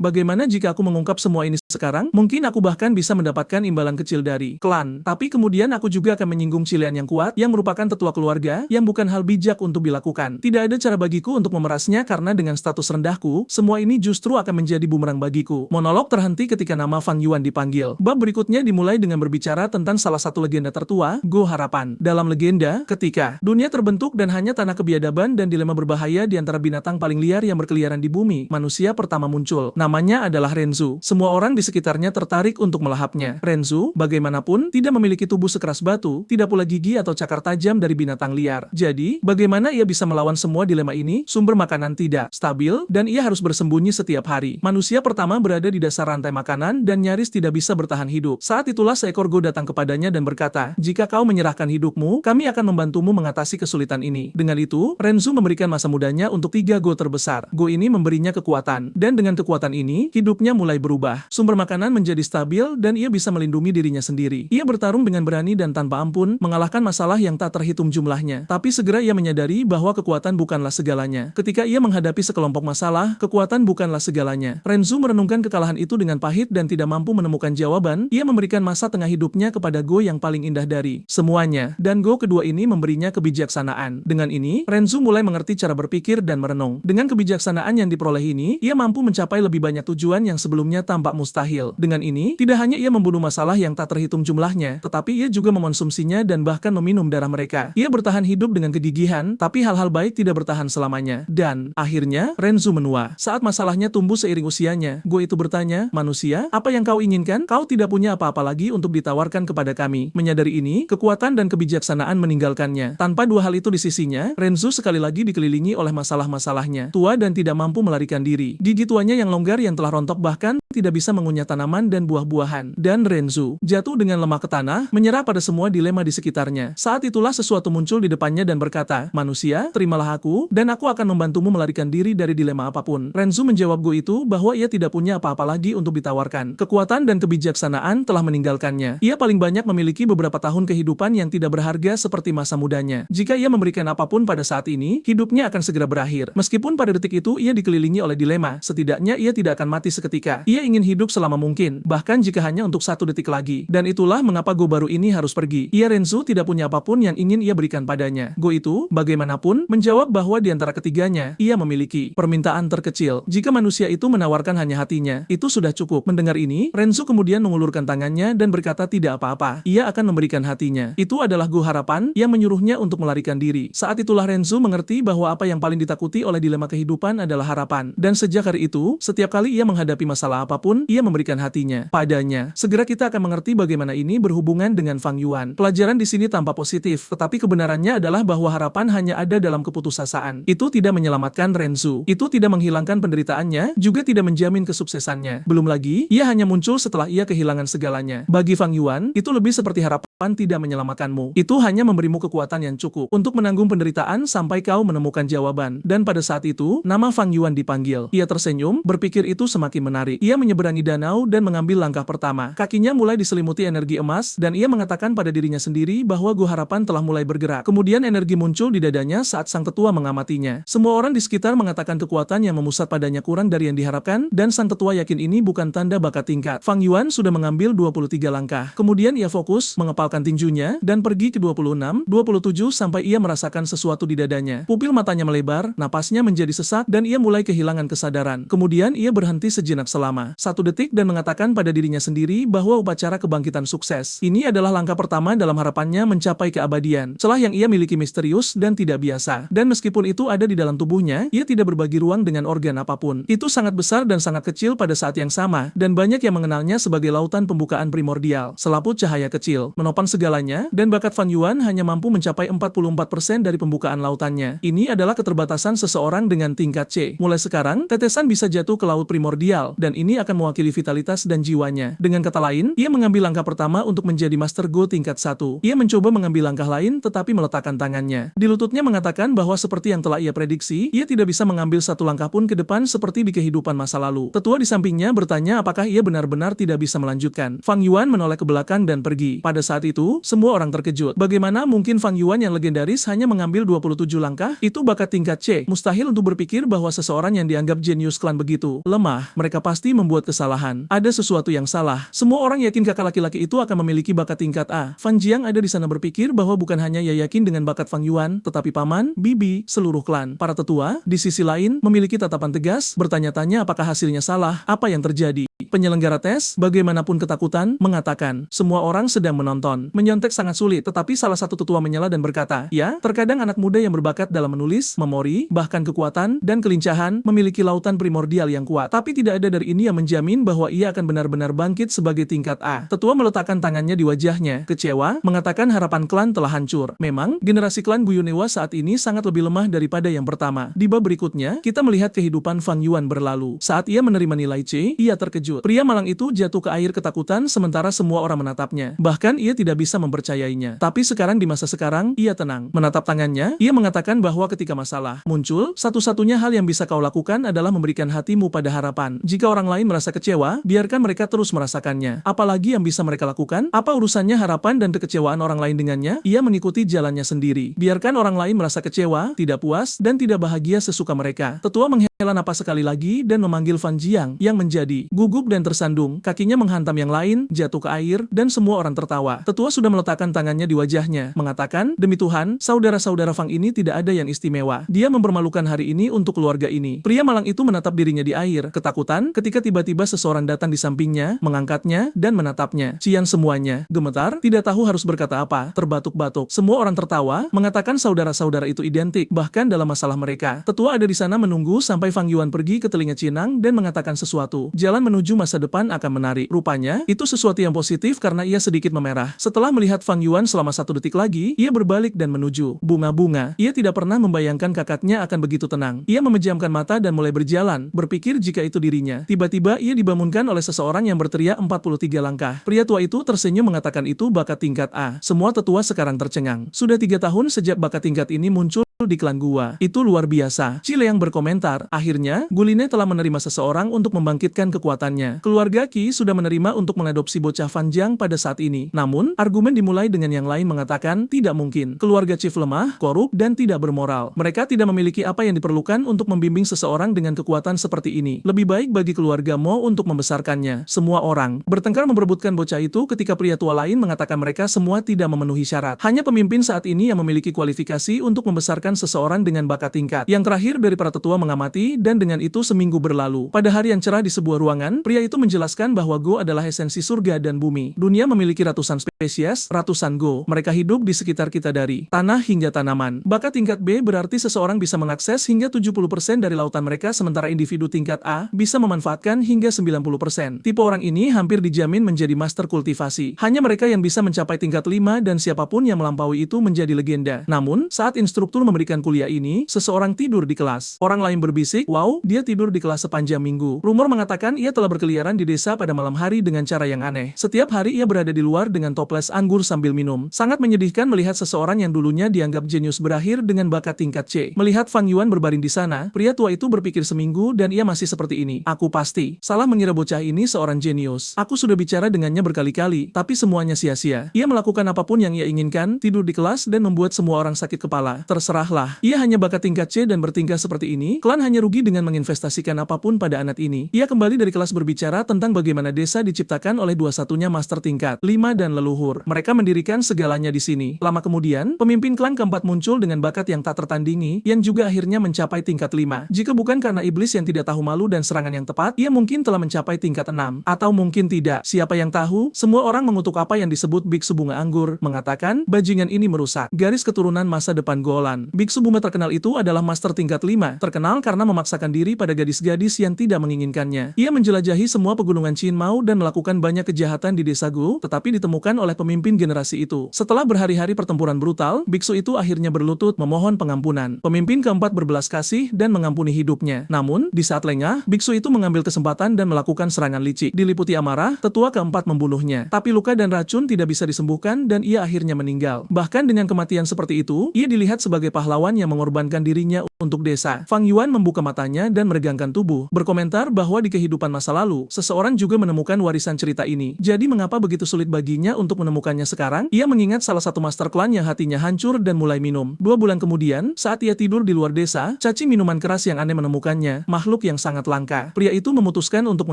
bagaimana jika aku mengungkap semua ini sekarang, mungkin aku bahkan bisa mendapatkan imbalan kecil dari klan. Tapi kemudian aku juga akan menyinggung Qi Lian yang kuat, yang merupakan tetua keluarga, yang bukan hal bijak untuk dilakukan. Tidak ada cara bagiku untuk memerasnya karena dengan status rendahku, semua ini justru akan menjadi bumerang bagiku. Monolog terhenti ketika nama Fang Yuan dipanggil. Bab berikutnya dimulai dengan berbicara tentang salah satu legenda tertua, Go Harapan. Dalam legenda, ketika dunia terbentuk dan hanya tanah kebiadaban dan dilema berbahaya di antara binatang paling liar yang berkeliaran di bumi, manusia pertama muncul. Namanya adalah Renzu. Semua orang di sekitarnya tertarik untuk melahapnya. Renzu, bagaimanapun, tidak memiliki tubuh sekeras batu, tidak pula gigi atau cakar tajam dari binatang liar. Jadi, bagaimana ia bisa melawan semua dilema ini? Sumber makanan tidak stabil, dan ia harus bersembunyi setiap hari. Manusia pertama berada di dasar rantai makanan dan nyaris tidak bisa bertahan hidup. Saat itulah seekor Go datang kepadanya dan berkata, jika kau menyerahkan hidupmu, kami akan membantumu mengatasi kesulitan ini. Dengan itu, Renzu memberikan masa mudanya untuk 3 Go terbesar. Go ini memberinya kekuatan, dan dengan kekuatan ini, hidupnya mulai berubah. Sumber makanan menjadi stabil dan ia bisa melindungi dirinya sendiri. Ia bertarung dengan berani dan tanpa ampun, mengalahkan masalah yang tak terhitung jumlahnya. Tapi segera ia menyadari bahwa kekuatan bukanlah segalanya. Ketika ia menghadapi sekelompok masalah, kekuatan bukanlah segalanya. Renzu merenungkan kekalahan itu dengan pahit dan tidak mampu menemukan jawaban. Ia memberikan masa tengah hidupnya kepada Go yang paling indah dari semuanya, dan Go kedua ini memberinya kebijaksanaan. Dengan ini, Renzu mulai mengerti cara berpikir dan merenung. Dengan kebijaksanaan yang diperoleh ini, ia mampu mencapai lebih banyak tujuan yang sebelumnya tampak mustahil. Dengan ini, tidak hanya ia membunuh masalah yang tak terhitung jumlahnya, tetapi ia juga memonsumsinya dan bahkan meminum darah mereka. Ia bertahan hidup dengan kegigihan, tapi hal-hal baik tidak bertahan selamanya. Dan, akhirnya, Renzu menua. Saat masalahnya tumbuh seiring usianya, Go itu bertanya, manusia, apa yang kau inginkan? Kau tidak punya apa-apa lagi untuk ditawarkan kepada kami. Menyadari ini, kekuatan dan kebijaksanaan meninggalkannya. Tanpa dua hal itu di sisinya, Renzu sekali lagi dikelilingi oleh masalah-masalahnya. Tua dan tidak mampu melarikan diri. Gigi tuanya yang longgar yang telah rontok bahkan tidak bisa mengunyah tanaman dan buah-buahan. Dan Renzu jatuh dengan lemah ke tanah, menyerah pada semua dilema di sekitarnya. Saat itulah sesuatu muncul di depannya dan berkata, manusia, terimalah aku, dan aku akan membantumu melarikan diri dari dilema apapun. Renzu menjawab Go itu bahwa ia tidak punya apa-apa lagi untuk ditawarkan. Kekuatan dan kebijaksanaan telah meninggalkannya. Ia paling banyak memiliki beberapa tahun kehidupan yang tidak berharga seperti masa mudanya. Jika ia memberikan apapun pada saat ini, hidupnya akan segera berakhir. Meskipun pada detik itu ia dikelilingi oleh dilema, setidaknya ia tidak akan mati seketika. Ia ingin hidup selama mungkin, bahkan jika hanya untuk 1 detik lagi. Dan itulah mengapa Go baru ini harus pergi. Ia Renzu tidak punya apapun yang ingin ia berikan padanya. Go itu, bagaimanapun, menjawab bahwa di antara ketiganya, ia memiliki permintaan terkecil. Jika manusia itu menawarkan hanya hatinya, itu sudah cukup. Mendengar ini, Renzu kemudian mengulurkan tangannya dan berkata tidak apa-apa. Ia akan memberikan hatinya. Itu adalah Go Harapan yang menyuruhnya untuk melarikan diri. Saat itulah Renzu mengerti bahwa apa yang paling ditakuti oleh dilema kehidupan adalah harapan. Dan sejak hari itu, setiap kali ia menghadapi masalah apapun, ia memberikan hatinya padanya. Segera kita akan mengerti bagaimana ini berhubungan dengan Fang Yuan. Pelajaran di sini tampak positif, tetapi kebenarannya adalah bahwa harapan hanya ada dalam keputusasaan. Itu tidak menyelamatkan Renzu. Itu tidak menghilangkan penderitaannya, juga tidak menjamin kesuksesannya. Belum lagi, ia hanya muncul setelah ia kehilangan segalanya. Bagi Fang Yuan, itu lebih seperti harapan tidak menyelamatkanmu. Itu hanya memberimu kekuatan yang cukup untuk menanggung penderitaan sampai kau menemukan jawaban. Dan pada saat itu, nama Fang Yuan dipanggil. Ia tersenyum, berpikir itu semakin menarik. Ia menyeberangi danau dan mengambil langkah pertama. Kakinya mulai diselimuti energi emas, dan ia mengatakan pada dirinya sendiri bahwa Go Harapan telah mulai bergerak bergerak. Kemudian energi muncul di dadanya saat sang tetua mengamatinya. Semua orang di sekitar mengatakan kekuatan yang memusat padanya kurang dari yang diharapkan, dan sang tetua yakin ini bukan tanda bakat tingkat. Fang Yuan sudah mengambil 23 langkah. Kemudian ia fokus, mengepalkan tinjunya, dan pergi ke 26, 27 sampai ia merasakan sesuatu di dadanya. Pupil matanya melebar, napasnya menjadi sesak, dan ia mulai kehilangan kesadaran. Kemudian ia berhenti sejenak selama 1 detik dan mengatakan pada dirinya sendiri bahwa upacara kebangkitan sukses. Ini adalah langkah pertama dalam harapannya mencapai keabadian. Celah yang ia miliki misterius dan tidak biasa. Dan meskipun itu ada di dalam tubuhnya, ia tidak berbagi ruang dengan organ apapun. Itu sangat besar dan sangat kecil pada saat yang sama, dan banyak yang mengenalnya sebagai lautan pembukaan primordial. Selaput cahaya kecil, menopang segalanya, dan bakat Fang Yuan hanya mampu mencapai 44% dari pembukaan lautannya. Ini adalah keterbatasan seseorang dengan tingkat C. Mulai sekarang, tetesan bisa jatuh ke laut primordial, dan ini akan mewakili vitalitas dan jiwanya. Dengan kata lain, ia mengambil langkah pertama untuk menjadi Master Go tingkat 1. Ia mencoba mengambil langkah lain tetapi meletakkan tangannya di lututnya, mengatakan bahwa seperti yang telah ia prediksi, ia tidak bisa mengambil satu langkah pun ke depan seperti di kehidupan masa lalu. Tetua di sampingnya bertanya apakah ia benar-benar tidak bisa melanjutkan. Fang Yuan menoleh ke belakang dan pergi. Pada saat itu, semua orang terkejut. Bagaimana mungkin Fang Yuan yang legendaris hanya mengambil 27 langkah? Itu bakat tingkat C. Mustahil untuk berpikir bahwa seseorang yang dianggap jenius klan begitu lemah. Mereka pasti membuat kesalahan. Ada sesuatu yang salah. Semua orang yakin kakak laki-laki itu akan memiliki bakat tingkat A. Fan Jiang ada di sana berpikir bahwa bukan hanya ia yakin dengan bakat Fang Yuan, tetapi paman, bibi, seluruh klan. Para tetua, di sisi lain, memiliki tatapan tegas, bertanya-tanya apakah hasilnya salah, apa yang terjadi. Penyelenggara tes, bagaimanapun ketakutan, mengatakan, semua orang sedang menonton. Menyontek sangat sulit, tetapi salah satu tetua menyela dan berkata, ya, terkadang anak muda yang berbakat dalam menulis, memori, bahkan kekuatan, dan kelincahan, memiliki lautan primordial yang kuat. Tapi tidak ada dari ini yang menjamin bahwa ia akan benar-benar bangkit sebagai tingkat A. Tetua meletakkan tangannya di wajahnya, kecewa, mengatakan harapan klan telah hancur. Memang, generasi klan Buyunewa saat ini sangat lebih lemah daripada yang pertama. Di bab berikutnya, kita melihat kehidupan Fang Yuan berlalu. Saat ia menerima nilai C, ia terkejut. Pria malang itu jatuh ke air ketakutan sementara semua orang menatapnya. Bahkan ia tidak bisa mempercayainya. Tapi sekarang di masa sekarang, ia tenang. Menatap tangannya, ia mengatakan bahwa ketika masalah muncul, satu-satunya hal yang bisa kau lakukan adalah memberikan hatimu pada harapan. Jika orang lain merasa kecewa, biarkan mereka terus merasakannya. Apalagi yang bisa mereka lakukan? Apa urusannya harapan dan kekecewaan orang lain dengannya? Ia mengikuti jalannya sendiri. Biarkan orang lain merasa kecewa, tidak puas, dan tidak bahagia sesuka mereka. Tetua menghela napas sekali lagi dan memanggil Fan Jiang yang menjadi gugup dan tersandung, kakinya menghantam yang lain, jatuh ke air, dan semua orang tertawa. Tetua sudah meletakkan tangannya di wajahnya, mengatakan, demi Tuhan, saudara-saudara Fang ini tidak ada yang istimewa. Dia mempermalukan hari ini untuk keluarga ini. Pria malang itu menatap dirinya di air, ketakutan, ketika tiba-tiba seseorang datang di sampingnya, mengangkatnya, dan menatapnya. Cian semuanya, gemetar, tidak tahu harus berkata apa, terbatuk-batuk. Semua orang tertawa, mengatakan saudara-saudara itu identik, bahkan dalam masalah mereka. Tetua ada di sana menunggu sampai Fang Yuan pergi ke telinga Cinang dan mengatakan sesuatu. Jalan menuju masa depan akan menarik. Rupanya, itu sesuatu yang positif karena ia sedikit memerah. Setelah melihat Fang Yuan selama 1 detik lagi, ia berbalik dan menuju bunga-bunga. Ia tidak pernah membayangkan kakaknya akan begitu tenang. Ia memejamkan mata dan mulai berjalan, berpikir jika itu dirinya. Tiba-tiba ia dibangunkan oleh seseorang yang berteriak 43 langkah. Pria tua itu tersenyum mengatakan itu bakat tingkat A. Semua tetua sekarang tercengang. Sudah 3 tahun sejak bakat tingkat ini muncul di klan gua. Itu luar biasa. Cile yang berkomentar, akhirnya, Guline telah menerima seseorang untuk membangkitkan kekuatannya. Keluarga Qi sudah menerima untuk mengadopsi bocah Fan Jiang pada saat ini. Namun, argumen dimulai dengan yang lain mengatakan, tidak mungkin. Keluarga Chief lemah, korup, dan tidak bermoral. Mereka tidak memiliki apa yang diperlukan untuk membimbing seseorang dengan kekuatan seperti ini. Lebih baik bagi keluarga Mo untuk membesarkannya. Semua orang bertengkar memperebutkan bocah itu ketika pria tua lain mengatakan mereka semua tidak memenuhi syarat. Hanya pemimpin saat ini yang memiliki kualifikasi untuk membesarkan seseorang dengan bakat tingkat. Yang terakhir dari para tetua mengamati, dan dengan itu seminggu berlalu. Pada hari yang cerah di sebuah ruangan, pria itu menjelaskan bahwa Go adalah esensi surga dan bumi. Dunia memiliki ratusan spesies, ratusan Go. Mereka hidup di sekitar kita dari tanah hingga tanaman. Bakat tingkat B berarti seseorang bisa mengakses hingga 70% dari lautan mereka, sementara individu tingkat A bisa memanfaatkan hingga 90%. Tipe orang ini hampir dijamin menjadi master kultivasi. Hanya mereka yang bisa mencapai tingkat 5 dan siapapun yang melampaui itu menjadi legenda. Namun, saat instruktur memberikan kuliah ini, seseorang tidur di kelas. Orang lain berbisik, wow, dia tidur di kelas sepanjang minggu. Rumor mengatakan ia telah berkeliaran di desa pada malam hari dengan cara yang aneh. Setiap hari ia berada di luar dengan topeng toples anggur sambil minum. Sangat menyedihkan melihat seseorang yang dulunya dianggap jenius berakhir dengan bakat tingkat C. Melihat Fang Yuan berbaring di sana, pria tua itu berpikir seminggu dan ia masih seperti ini. Aku pasti salah mengira bocah ini seorang jenius. Aku sudah bicara dengannya berkali-kali, tapi semuanya sia-sia. Ia melakukan apapun yang ia inginkan, tidur di kelas dan membuat semua orang sakit kepala. Terserahlah. Ia hanya bakat tingkat C dan bertingkah seperti ini. Klan hanya rugi dengan menginvestasikan apapun pada anak ini. Ia kembali dari kelas berbicara tentang bagaimana desa diciptakan oleh dua satunya master tingkat 5 dan leluhur. Mereka mendirikan segalanya di sini. Lama kemudian, pemimpin klan keempat muncul dengan bakat yang tak tertandingi, yang juga akhirnya mencapai tingkat 5. Jika bukan karena iblis yang tidak tahu malu dan serangan yang tepat, ia mungkin telah mencapai tingkat 6. Atau mungkin tidak. Siapa yang tahu? Semua orang mengutuk apa yang disebut biksu bunga anggur, mengatakan, bajingan ini merusak garis keturunan masa depan Golan. Biksu bunga terkenal itu adalah master tingkat 5, terkenal karena memaksakan diri pada gadis-gadis yang tidak menginginkannya. Ia menjelajahi semua pegunungan Qin Mao dan melakukan banyak kejahatan di desa Gu, tetapi ditemukan oleh pemimpin generasi itu. Setelah berhari-hari pertempuran brutal, biksu itu akhirnya berlutut memohon pengampunan. Pemimpin keempat berbelas kasih dan mengampuni hidupnya. Namun, di saat lengah, biksu itu mengambil kesempatan dan melakukan serangan licik. Diliputi amarah, tetua keempat membunuhnya. Tapi luka dan racun tidak bisa disembuhkan dan ia akhirnya meninggal. Bahkan dengan kematian seperti itu, ia dilihat sebagai pahlawan yang mengorbankan dirinya untuk desa. Fang Yuan membuka matanya dan meregangkan tubuh, berkomentar bahwa di kehidupan masa lalu, seseorang juga menemukan warisan cerita ini. Jadi mengapa begitu sulit baginya untuk menemukannya sekarang? Ia mengingat salah satu master klan yang hatinya hancur dan mulai minum. 2 bulan kemudian, saat ia tidur di luar desa, cacing minuman keras yang aneh menemukannya, makhluk yang sangat langka. Pria itu memutuskan untuk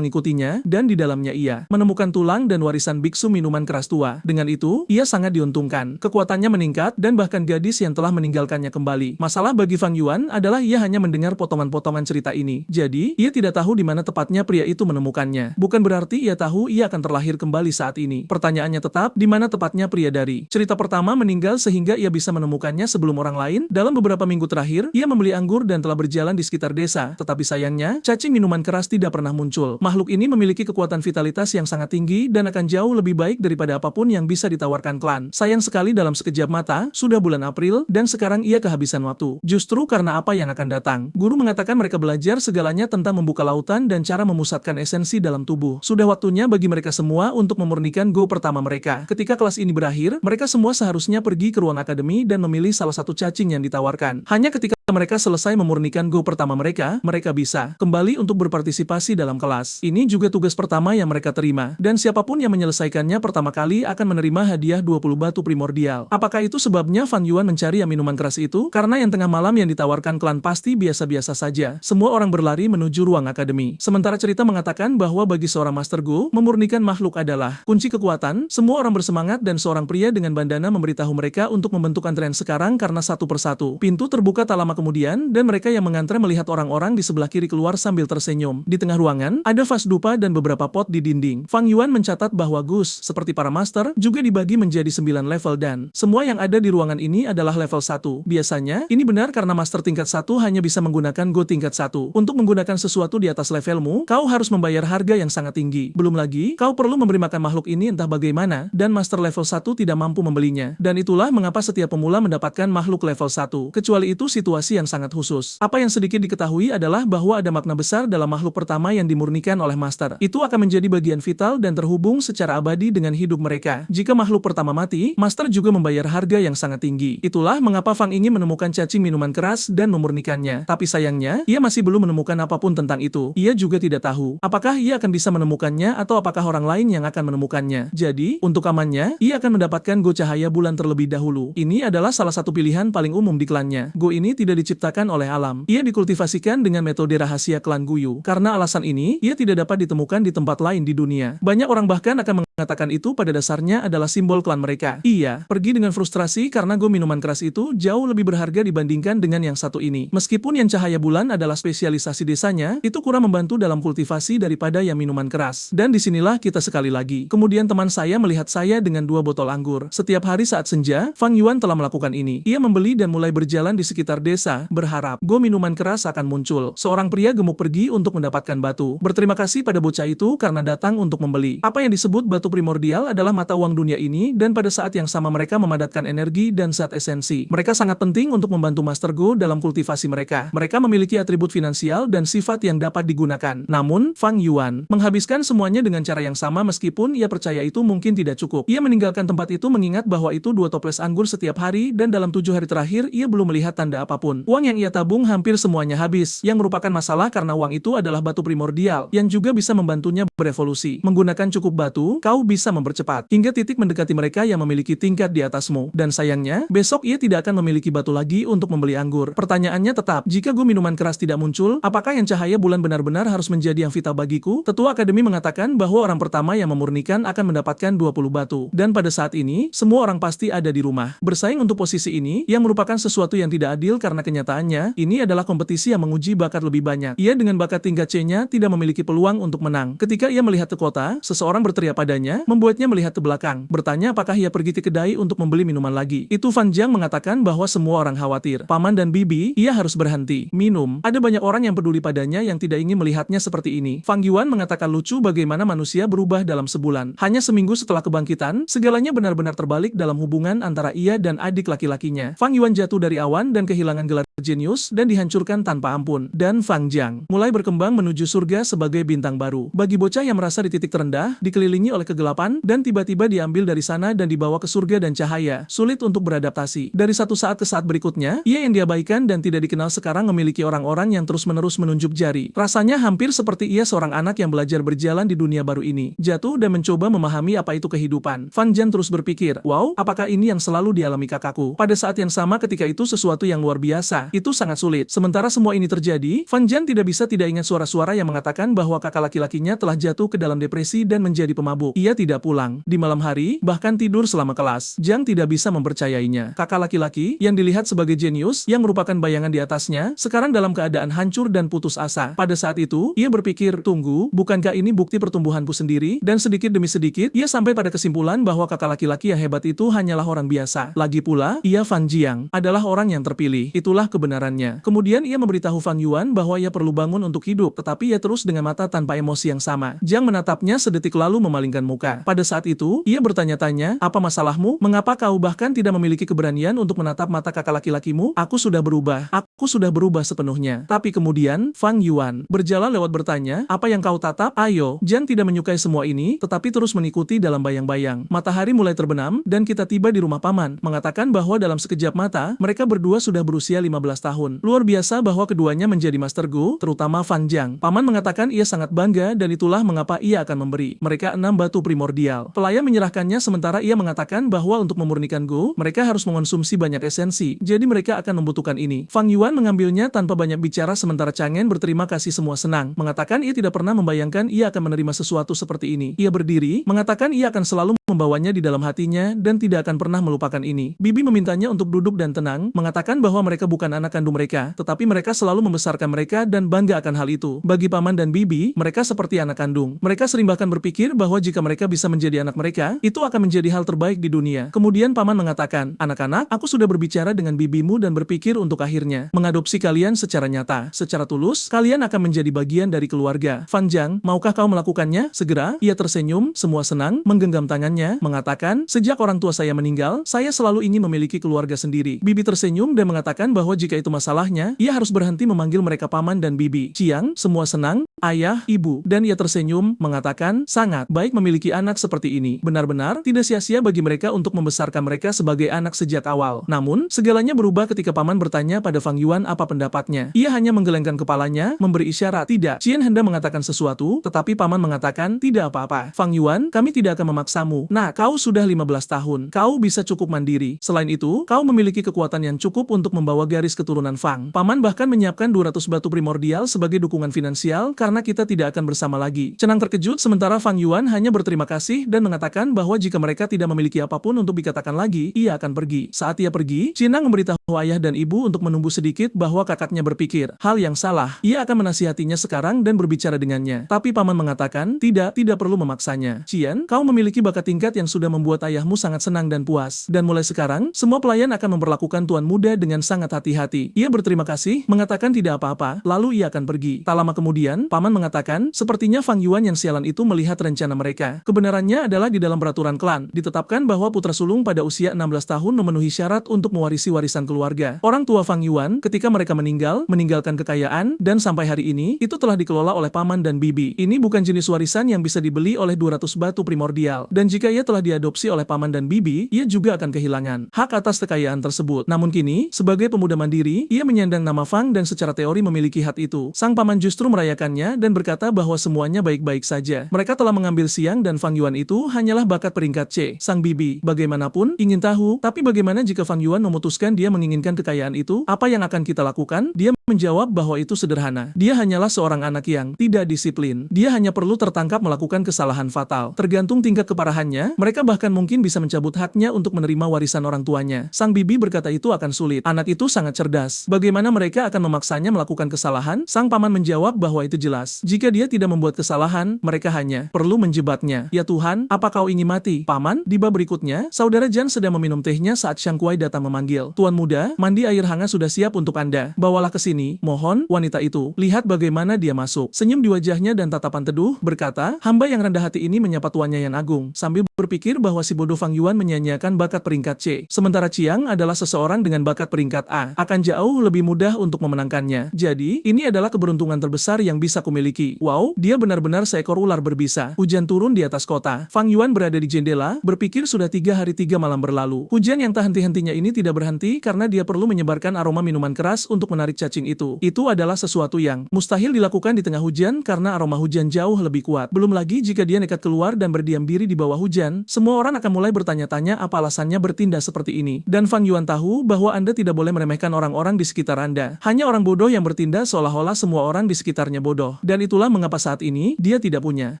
mengikutinya, dan di dalamnya ia menemukan tulang dan warisan biksu minuman keras tua. Dengan itu, ia sangat diuntungkan. Kekuatannya meningkat, dan bahkan gadis yang telah meninggalkannya kembali. Masalah bagi Fang Yuan adalah ia hanya mendengar potongan-potongan cerita ini. Jadi, ia tidak tahu di mana tepatnya pria itu menemukannya. Bukan berarti ia tahu ia akan terlahir kembali saat ini. Pertanyaannya tetap, di mana tepatnya pria dari cerita pertama meninggal sehingga ia bisa menemukannya sebelum orang lain? Dalam beberapa minggu terakhir, ia membeli anggur dan telah berjalan di sekitar desa. Tetapi sayangnya, cacing minuman keras tidak pernah muncul. Makhluk ini memiliki kekuatan vitalitas yang sangat tinggi dan akan jauh lebih baik daripada apapun yang bisa ditawarkan klan. Sayang sekali dalam sekejap mata, sudah bulan April, dan sekarang ia kehabisan waktu. Justru karena apa yang akan datang. Guru mengatakan mereka belajar segalanya tentang membuka lautan dan cara memusatkan esensi dalam tubuh. Sudah waktunya bagi mereka semua untuk memurnikan go pertama mereka. Ketika kelas ini berakhir, mereka semua seharusnya pergi ke ruang akademi dan memilih salah satu cacing yang ditawarkan. Hanya ketika mereka selesai memurnikan go pertama mereka bisa kembali untuk berpartisipasi dalam kelas. Ini juga tugas pertama yang mereka terima, dan siapapun yang menyelesaikannya pertama kali akan menerima hadiah 20 batu primordial. Apakah itu sebabnya Fang Yuan mencari yang minuman keras itu? Karena yang tengah malam yang ditawarkan klan pasti biasa-biasa saja. Semua orang berlari menuju ruang akademi. Sementara cerita mengatakan bahwa bagi seorang Master Go, memurnikan makhluk adalah kunci kekuatan. Semua orang bersemangat dan seorang pria dengan bandana memberitahu mereka untuk membentuk antrean sekarang karena satu persatu. Pintu terbuka tak lama kemudian, dan mereka yang mengantre melihat orang-orang di sebelah kiri keluar sambil tersenyum. Di tengah ruangan, ada vas dupa dan beberapa pot di dinding. Fang Yuan mencatat bahwa Gus, seperti para master, juga dibagi menjadi 9 level dan semua yang ada di ruangan ini adalah level 1. Biasanya, ini benar karena master tingkat 1 hanya bisa menggunakan Go tingkat 1. Untuk menggunakan sesuatu di atas levelmu, kau harus membayar harga yang sangat tinggi. Belum lagi, kau perlu memberi makan makhluk ini entah bagaimana, dan master level 1 tidak mampu membelinya. Dan itulah mengapa setiap pemula mendapatkan makhluk level 1. Kecuali itu situasi yang sangat khusus. Apa yang sedikit diketahui adalah bahwa ada makna besar dalam makhluk pertama yang dimurnikan oleh master. Itu akan menjadi bagian vital dan terhubung secara abadi dengan hidup mereka. Jika makhluk pertama mati, master juga membayar harga yang sangat tinggi. Itulah mengapa Fang ingin menemukan cacing minuman keras dan memurnikannya. Tapi sayangnya, ia masih belum menemukan apapun tentang itu. Ia juga tidak tahu apakah ia akan bisa menemukannya atau apakah orang lain yang akan menemukannya. Jadi, untuk amannya, ia akan mendapatkan Go cahaya bulan terlebih dahulu. Ini adalah salah satu pilihan paling umum di klannya. Go ini tidak diciptakan oleh alam. Ia dikultivasikan dengan metode rahasia klan Guyu. Karena alasan ini, ia tidak dapat ditemukan di tempat lain di dunia. Banyak orang bahkan akan mengatakan itu pada dasarnya adalah simbol klan mereka. Ia pergi dengan frustrasi karena Go minuman keras itu jauh lebih berharga dibandingkan dengan yang satu ini. Meskipun yang cahaya bulan adalah spesialisasi desanya, itu kurang membantu dalam kultivasi daripada yang minuman keras. Dan disinilah kita sekali lagi. Kemudian teman saya melihat saya dengan 2 botol anggur. Setiap hari saat senja, Fang Yuan telah melakukan ini. Ia membeli dan mulai berjalan di sekitar desa, berharap Go minuman keras akan muncul. Seorang pria gemuk pergi untuk mendapatkan batu. Berterima kasih pada bocah itu karena datang untuk membeli. Apa yang disebut batu batu primordial adalah mata uang dunia ini, dan pada saat yang sama mereka memadatkan energi dan zat esensi. Mereka sangat penting untuk membantu Master Go dalam kultivasi mereka. Mereka memiliki atribut finansial dan sifat yang dapat digunakan. Namun, Fang Yuan menghabiskan semuanya dengan cara yang sama meskipun ia percaya itu mungkin tidak cukup. Ia meninggalkan tempat itu mengingat bahwa itu 2 toples anggur setiap hari, dan dalam 7 hari terakhir ia belum melihat tanda apapun. Uang yang ia tabung hampir semuanya habis, yang merupakan masalah karena uang itu adalah batu primordial, yang juga bisa membantunya berevolusi. Menggunakan cukup batu, kau bisa mempercepat hingga titik mendekati mereka yang memiliki tingkat di atasmu. Dan sayangnya, besok ia tidak akan memiliki batu lagi untuk membeli anggur. Pertanyaannya tetap, jika minuman keras tidak muncul, apakah yang cahaya bulan benar-benar harus menjadi yang vital bagiku? Tetua Akademi mengatakan bahwa orang pertama yang memurnikan akan mendapatkan 20 batu. Dan pada saat ini, semua orang pasti ada di rumah, bersaing untuk posisi ini, yang merupakan sesuatu yang tidak adil karena kenyataannya, ini adalah kompetisi yang menguji bakat lebih banyak. Ia dengan bakat tingkat C-nya tidak memiliki peluang untuk menang. Ketika ia melihat ke kota, seseorang berteriak padanya, membuatnya melihat ke belakang, bertanya apakah ia pergi ke kedai untuk membeli minuman lagi. Itu Fan Jiang mengatakan bahwa semua orang khawatir. Paman dan bibi, ia harus berhenti minum. Ada banyak orang yang peduli padanya yang tidak ingin melihatnya seperti ini. Fang Yuan mengatakan lucu bagaimana manusia berubah dalam sebulan. Hanya seminggu setelah kebangkitan, segalanya benar-benar terbalik dalam hubungan antara ia dan adik laki-lakinya. Fang Yuan jatuh dari awan dan kehilangan gelar jenius dan dihancurkan tanpa ampun. Dan Fang Jiang mulai berkembang menuju surga sebagai bintang baru. Bagi bocah yang merasa di titik terendah, dikelilingi oleh kegelapan, dan tiba-tiba diambil dari sana dan dibawa ke surga dan cahaya, sulit untuk beradaptasi. Dari satu saat ke saat berikutnya, ia yang diabaikan dan tidak dikenal sekarang memiliki orang-orang yang terus-menerus menunjuk jari. Rasanya hampir seperti ia seorang anak yang belajar berjalan di dunia baru ini, jatuh dan mencoba memahami apa itu kehidupan. Fan Jiang terus berpikir, wow, apakah ini yang selalu dialami kakakku? Pada saat yang sama ketika itu sesuatu yang luar biasa, itu sangat sulit. Sementara semua ini terjadi, Fan Jiang tidak bisa tidak ingat suara-suara yang mengatakan bahwa kakak laki-lakinya telah jatuh ke dalam depresi dan menjadi pemabuk. Ia tidak pulang di malam hari, bahkan tidur selama kelas. Jiang tidak bisa mempercayainya. Kakak laki-laki yang dilihat sebagai jenius yang merupakan bayangan di atasnya, sekarang dalam keadaan hancur dan putus asa. Pada saat itu, ia berpikir, tunggu, bukankah ini bukti pertumbuhanku sendiri? Dan sedikit demi sedikit, ia sampai pada kesimpulan bahwa kakak laki-laki yang hebat itu hanyalah orang biasa. Lagi pula, ia Fan Jiang adalah orang yang terpilih. Itulah kebenarannya. Kemudian ia memberitahu Fang Yuan bahwa ia perlu bangun untuk hidup, tetapi ia terus dengan mata tanpa emosi yang sama. Jiang menatapnya sedetik lalu memalingkan muka. Pada saat itu, ia bertanya-tanya, apa masalahmu? Mengapa kau bahkan tidak memiliki keberanian untuk menatap mata kakak laki-lakimu? Aku sudah berubah. Aku sudah berubah sepenuhnya. Tapi kemudian, Fang Yuan berjalan lewat bertanya, apa yang kau tatap? Ayo. Jiang tidak menyukai semua ini, tetapi terus mengikuti dalam bayang-bayang. Matahari mulai terbenam, dan kita tiba di rumah paman, mengatakan bahwa dalam sekejap mata, mereka berdua sudah berusia 15 tahun. Luar biasa bahwa keduanya menjadi Master Go, terutama Fan Jiang. Paman mengatakan ia sangat bangga dan itulah mengapa ia akan memberi mereka 6 batu primordial. Pelayan menyerahkannya sementara ia mengatakan bahwa untuk memurnikan Go, mereka harus mengonsumsi banyak esensi, jadi mereka akan membutuhkan ini. Fang Yuan mengambilnya tanpa banyak bicara sementara Chang'en berterima kasih semua senang, mengatakan ia tidak pernah membayangkan ia akan menerima sesuatu seperti ini. Ia berdiri, mengatakan ia akan selalu membawanya di dalam hatinya dan tidak akan pernah melupakan ini. Bibi memintanya untuk duduk dan tenang, mengatakan bahwa mereka bukan anak kandung mereka, tetapi mereka selalu membesarkan mereka dan bangga akan hal itu. Bagi paman dan bibi, mereka seperti anak kandung. Mereka sering bahkan berpikir bahwa jika mereka bisa menjadi anak mereka, itu akan menjadi hal terbaik di dunia. Kemudian paman mengatakan, anak-anak, aku sudah berbicara dengan bibimu dan berpikir untuk akhirnya mengadopsi kalian secara nyata. Secara tulus, kalian akan menjadi bagian dari keluarga. Fan Jiang, maukah kau melakukannya? Segera, ia tersenyum, semua senang, menggenggam tangannya, mengatakan, sejak orang tua saya meninggal, saya selalu ingin memiliki keluarga sendiri. Bibi tersenyum dan mengatakan bahwa jika itu masalahnya, ia harus berhenti memanggil mereka paman dan bibi. Jiang, semua senang, ayah, ibu, dan ia tersenyum, mengatakan, sangat baik memiliki anak seperti ini. Benar-benar tidak sia-sia bagi mereka untuk membesarkan mereka sebagai anak sejak awal. Namun, segalanya berubah ketika paman bertanya pada Fang Yuan apa pendapatnya. Ia hanya menggelengkan kepalanya, memberi isyarat tidak. Qian hendak mengatakan sesuatu, tetapi paman mengatakan, tidak apa-apa. Fang Yuan, kami tidak akan memaksamu. Nah, kau sudah 15 tahun. Kau bisa cukup mandiri. Selain itu, kau memiliki kekuatan yang cukup untuk membawa garis keturunan Fang. Paman bahkan menyiapkan 200 batu primordial sebagai dukungan finansial karena kita tidak akan bersama lagi. Cenang terkejut sementara Fang Yuan hanya berterima kasih dan mengatakan bahwa jika mereka tidak memiliki apapun untuk dikatakan lagi, ia akan pergi. Saat ia pergi, Cinang memberitahu ayah dan ibu untuk menunggu sedikit bahwa kakaknya berpikir hal yang salah. Ia akan menasihatinya sekarang dan berbicara dengannya. Tapi paman mengatakan, tidak perlu memaksanya. Qian, kau memiliki bakat tingkat yang sudah membuat ayahmu sangat senang dan puas. Dan mulai sekarang, semua pelayan akan memperlakukan tuan muda dengan sangat hati-hati. Ia berterima kasih, mengatakan tidak apa-apa, lalu ia akan pergi. Tak lama kemudian, paman mengatakan, sepertinya Fang Yuan yang sialan itu melihat rencana mereka. Kebenarannya adalah di dalam peraturan klan, ditetapkan bahwa putra sulung pada usia 16 tahun memenuhi syarat untuk mewarisi warisan keluarga. Orang tua Fang Yuan, ketika mereka meninggalkan kekayaan, dan sampai hari ini, itu telah dikelola oleh paman dan bibi. Ini bukan jenis warisan yang bisa dibeli oleh 200 batu primordial. Dan jika ia telah diadopsi oleh paman dan bibi, ia juga akan kehilangan hak atas kekayaan tersebut. Namun kini, sebagai pemuda mandiri, ia menyandang nama Fang dan secara teori memiliki hak itu. Sang paman justru merayakannya dan berkata bahwa semuanya baik-baik saja. Mereka telah mengambil siang dan Fang Yuan itu hanyalah bakat peringkat C. Sang bibi, bagaimanapun, ingin tahu, tapi bagaimana jika Fang Yuan memutuskan dia menginginkan kekayaan itu? Apa yang akan kita lakukan? Dia menjawab bahwa itu sederhana. Dia hanyalah seorang anak yang tidak disiplin. Dia hanya perlu tertangkap melakukan kesalahan fatal. Tergantung tingkat keparahannya, mereka bahkan mungkin bisa mencabut haknya untuk menerima warisan orang tuanya. Sang bibi berkata itu akan sulit. Anak itu sangat cerdas. Bagaimana mereka akan memaksanya melakukan kesalahan? Sang paman menjawab bahwa itu jelas. Jika dia tidak membuat kesalahan, mereka hanya perlu menjebatnya. Ya Tuhan, apa kau ingin mati? Paman, di bab berikutnya, saudara Jan sedang meminum tehnya saat Xiang Kuai datang memanggil. Tuan muda, mandi air hangat sudah siap untuk Anda. Bawalah ke sini, mohon. Wanita itu, lihat bagaimana dia masuk. Senyum di wajahnya dan tatapan teduh, berkata, hamba yang rendah hati ini menyapa tuannya yang agung, sambil berpikir bahwa si bodoh Fang Yuan menyanyiakan bakat peringkat C. Sementara Chiang adalah seseorang dengan bakat peringkat A. Akan jauh lebih mudah untuk memenangkannya. Jadi, ini adalah keberuntungan terbesar yang bisa kumiliki. Wow, dia benar-benar seekor ular berbisa. Hujan turun di atas kota. Fang Yuan berada di jendela, berpikir sudah 3 hari 3 malam berlalu. Hujan yang tak henti-hentinya ini tidak berhenti karena dia perlu menyebarkan aroma minuman keras untuk menarik cacing itu. Itu adalah sesuatu yang mustahil dilakukan di tengah hujan karena aroma hujan jauh lebih kuat. Belum lagi jika dia nekat keluar dan berdiam diri di bawah hujan, semua orang akan mulai bertanya-tanya apa alasannya bertindak seperti ini. Dan Fang Yuan tahu bahwa Anda tidak boleh meremehkan orang-orang di sekitar Anda. Hanya orang bodoh yang bertindak seolah-olah semua orang di sekitarnya bodoh. Dan itulah mengapa saat ini dia tidak punya